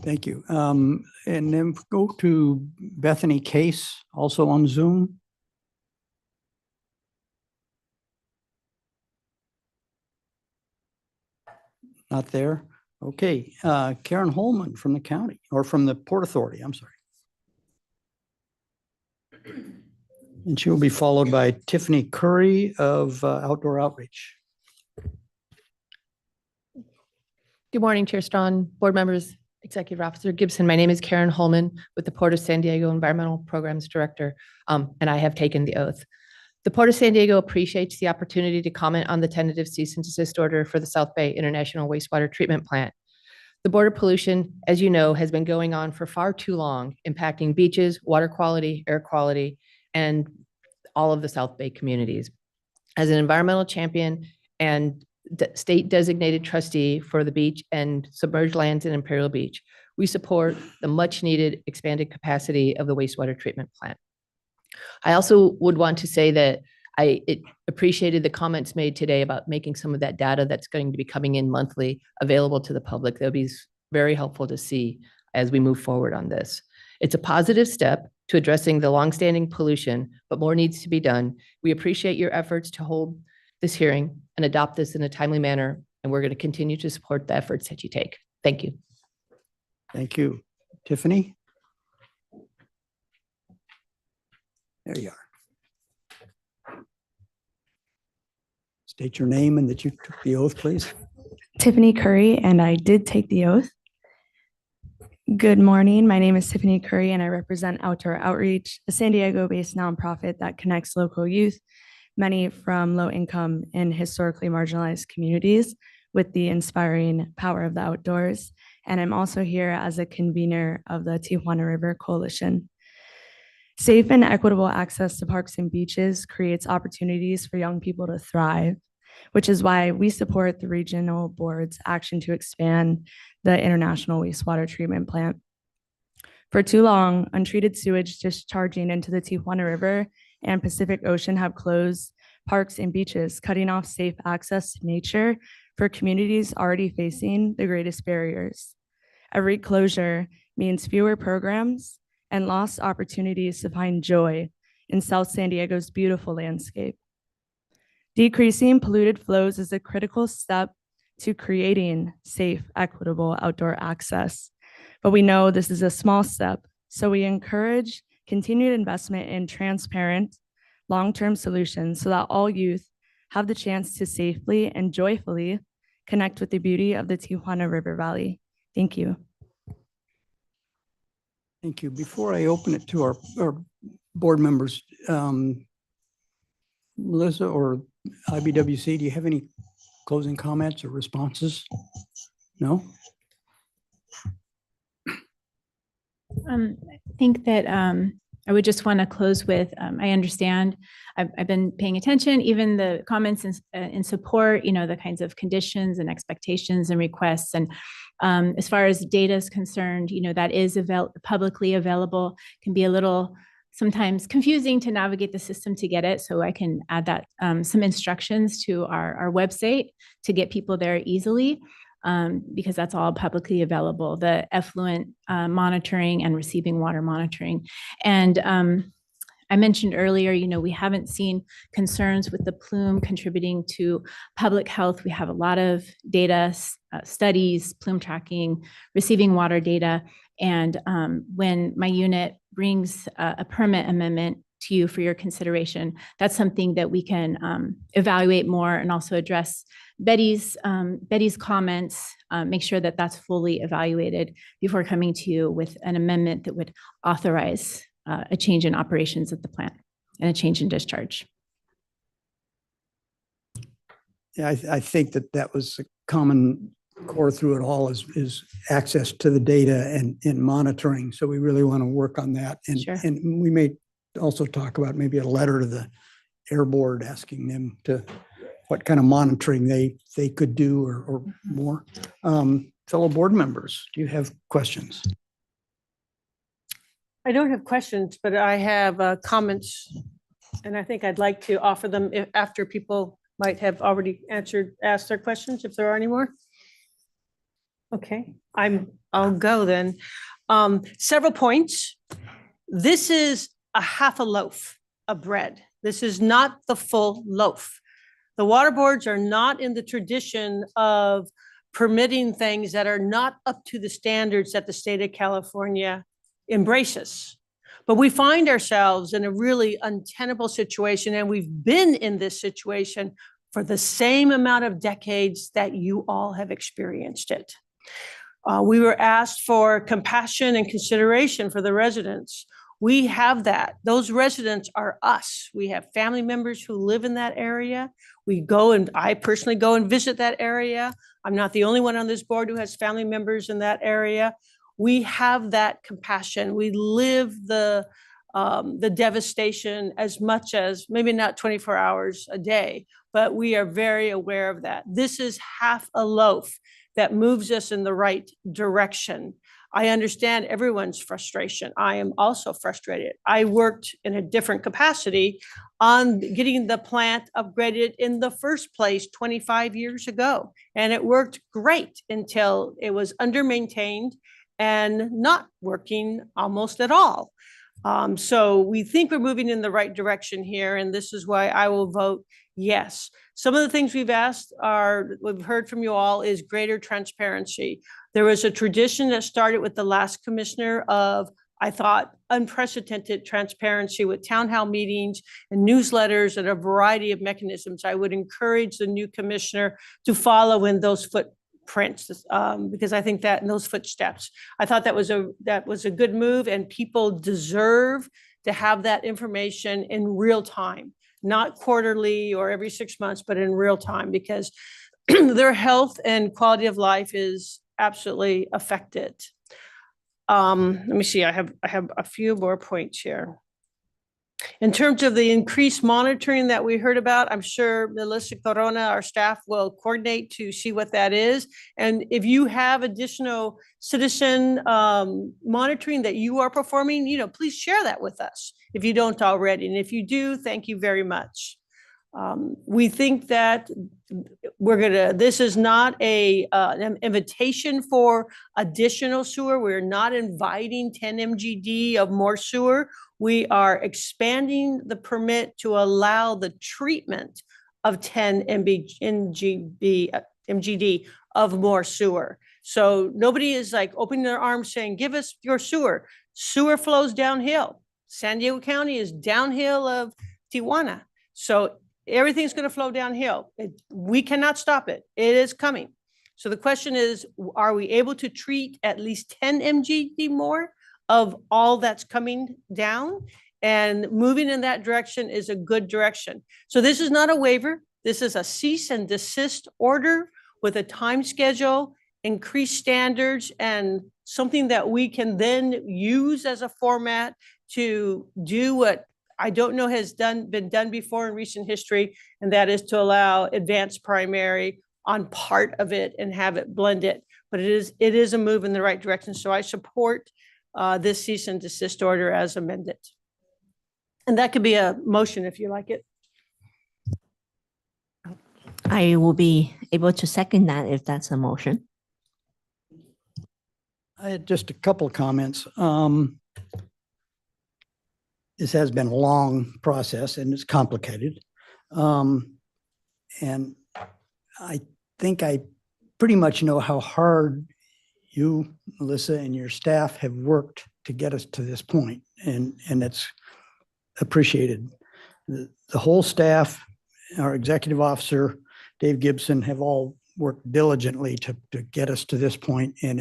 Thank you. And then go to Bethany Case, also on Zoom. Not there. Okay. Karen Holman from the county, or from the Port Authority, I'm sorry. And she will be followed by Tiffany Curry of Outdoor Outreach. Good morning, Chair Strawn, board members, Executive Officer Gibson. My name is Karen Holman with the Port of San Diego Environmental Programs Director, and I have taken the oath. The Port of San Diego appreciates the opportunity to comment on the tentative cease and desist order for the South Bay International Wastewater Treatment Plant. The border pollution, as you know, has been going on for far too long, impacting beaches, water quality, air quality, and all of the South Bay communities. As an environmental champion and state designated trustee for the beach and submerged lands in Imperial Beach, we support the much needed expanded capacity of the wastewater treatment plant. I also would want to say that I appreciated the comments made today about making some of that data that's going to be coming in monthly available to the public. That'll be very helpful to see as we move forward on this. It's a positive step to addressing the longstanding pollution, but more needs to be done. We appreciate your efforts to hold this hearing and adopt this in a timely manner, and we're going to continue to support the efforts that you take. Thank you. Thank you. Tiffany? There you are. State your name and that you took the oath, please. Tiffany Curry, and I did take the oath. Good morning. My name is Tiffany Curry, and I represent Outdoor Outreach, a San Diego-based nonprofit that connects local youth, many from low-income and historically marginalized communities, with the inspiring power of the outdoors. And I'm also here as a convener of the Tijuana River Coalition. Safe and equitable access to parks and beaches creates opportunities for young people to thrive, which is why we support the regional board's action to expand the International Wastewater Treatment Plant. For too long, untreated sewage discharging into the Tijuana River and Pacific Ocean have closed parks and beaches, cutting off safe access to nature for communities already facing the greatest barriers. Every closure means fewer programs and lost opportunities to find joy in South San Diego's beautiful landscape. Decreasing polluted flows is a critical step to creating safe, equitable outdoor access. But we know this is a small step, so we encourage continued investment in transparent, long-term solutions so that all youth have the chance to safely and joyfully connect with the beauty of the Tijuana River Valley. Thank you. Thank you. Before I open it to our board members, Melissa or IBWC, do you have any closing comments or responses? No? I think that I would just want to close with, I understand, I've been paying attention, even the comments in support, the kinds of conditions and expectations and requests. And as far as data is concerned, that is publicly available, can be a little sometimes confusing to navigate the system to get it. So I can add that some instructions to our website to get people there easily. Because that's all publicly available, the effluent monitoring and receiving water monitoring. And I mentioned earlier, we haven't seen concerns with the plume contributing to public health. We have a lot of data, studies, plume tracking, receiving water data. And when my unit brings a permit amendment to you for your consideration, that's something that we can evaluate more and also address Betty's comments, make sure that that's fully evaluated before coming to you with an amendment that would authorize a change in operations at the plant and a change in discharge. Yeah, I think that was a common core through it all is access to the data and monitoring. So we really want to work on that. And, Sure. And we may also talk about maybe a letter to the Air Board asking them to what kind of monitoring they could do or more. Fellow board members, do you have questions? I don't have questions, but I have comments, and I think I'd like to offer them after people might have already asked their questions, if there are any more. Okay, I'll go then. Several points. This is a half a loaf of bread. This is not the full loaf. The water boards are not in the tradition of permitting things that are not up to the standards that the state of California embraces. But we find ourselves in a really untenable situation, and we've been in this situation for the same amount of decades that you all have experienced it. We were asked for compassion and consideration for the residents. We have that. Those residents are us. We have family members who live in that area. I personally go and visit that area. I'm not the only one on this board who has family members in that area. We have that compassion. We live the devastation as much as, maybe not 24 hours a day, but we are very aware of that. This is half a loaf that moves us in the right direction. I understand everyone's frustration. I am also frustrated. I worked in a different capacity on getting the plant upgraded in the first place 25 years ago. And it worked great until it was under-maintained and not working almost at all. So we think we're moving in the right direction here, and this is why I will vote yes. Some of the things we've heard from you all is greater transparency. There was a tradition that started with the last commissioner of, I thought, unprecedented transparency with town hall meetings and newsletters and a variety of mechanisms. I would encourage the new commissioner to follow in those footprints because I think that in those footsteps, I thought that was a good move, and people deserve to have that information in real time, not quarterly or every 6 months, but in real time, because their health and quality of life is absolutely affected. Let me see, I have a few more points here. In terms of the increased monitoring that we heard about, I'm sure Melissa Corona, our staff, will coordinate to see what that is. And if you have additional citizen monitoring that you are performing, please share that with us if you don't already. And if you do, thank you very much. We think that this is not an invitation for additional sewer. We're not inviting 10 MGD of more sewer. We are expanding the permit to allow the treatment of 10 MGD of more sewer. So nobody is like opening their arms saying, give us your sewer. Sewer flows downhill. San Diego County is downhill of Tijuana. So everything's going to flow downhill. We cannot stop it. It is coming. So the question is, are we able to treat at least 10 MGD more of all that's coming down? And moving in that direction is a good direction. So this is not a waiver. This is a cease and desist order with a time schedule, increased standards, and something that we can then use as a format to do what I don't know has been done before in recent history, and that is to allow advanced primary on part of it and have it blended. But it is a move in the right direction. So I support this cease and desist order as amended. And that could be a motion if you like it. I will be able to second that if that's a motion. I had just a couple of comments. This has been a long process and it's complicated. And I think I pretty much know how hard you, Melissa, and your staff have worked to get us to this point, and it's appreciated. The whole staff, our executive officer, Dave Gibson, have all worked diligently to get us to this point, and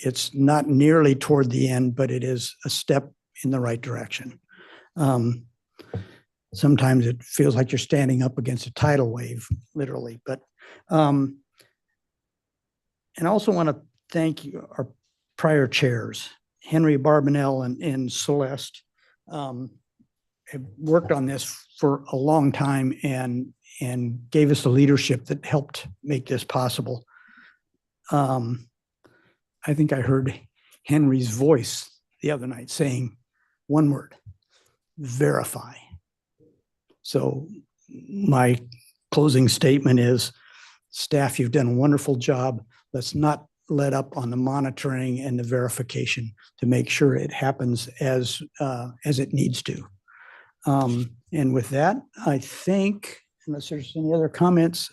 it's not nearly toward the end, but it is a step in the right direction. Sometimes it feels like you're standing up against a tidal wave, literally. But and I also want to thank you, our prior chairs, Henry Barbanel and Celeste, have worked on this for a long time and gave us the leadership that helped make this possible. I think I heard Henry's voice the other night saying one word: verify. So my closing statement is, staff, you've done a wonderful job. Let's not let up on the monitoring and the verification to make sure it happens as it needs to. And with that, I think, unless there's any other comments,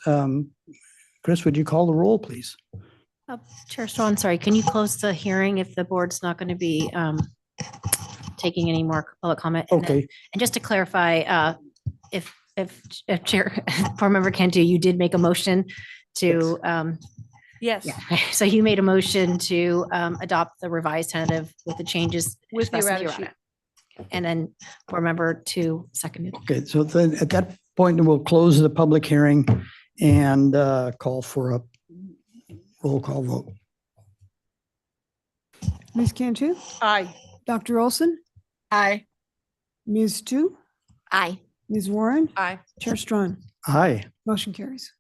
Chris, would you call the roll, please? Chair Strawn, sorry, can you close the hearing if the board's not going to be taking any more public comment? And Okay. and just to clarify, if Chair Board Member Cantu, you did make a motion to Yes. yeah. So you made a motion to adopt the revised tentative with the changes With the expressed in errata sheet. And then Board Member 2 seconded. Okay, so then at that point, we'll close the public hearing and call for a roll call vote. Ms. Cantu? Aye. Dr. Olson? Aye. Ms. Tu? Aye. Ms. Warren? Aye. Chair Strawn? Aye. Motion carries.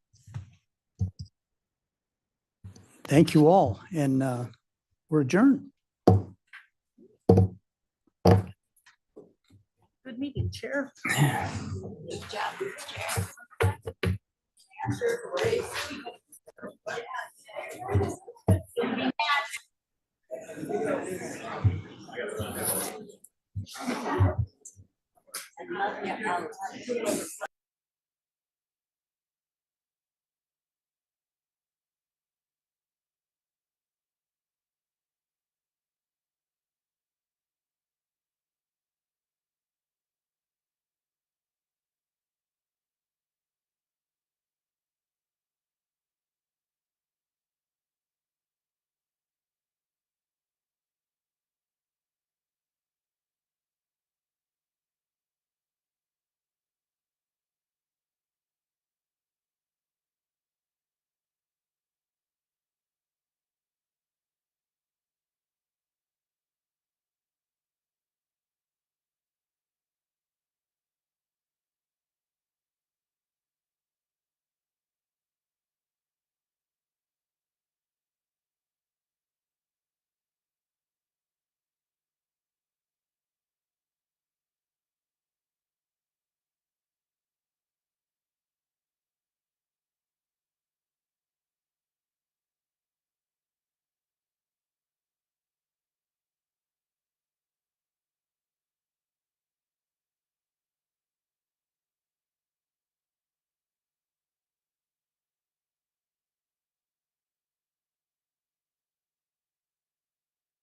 Thank you all, and we're adjourned. Good meeting, Chair. Good job.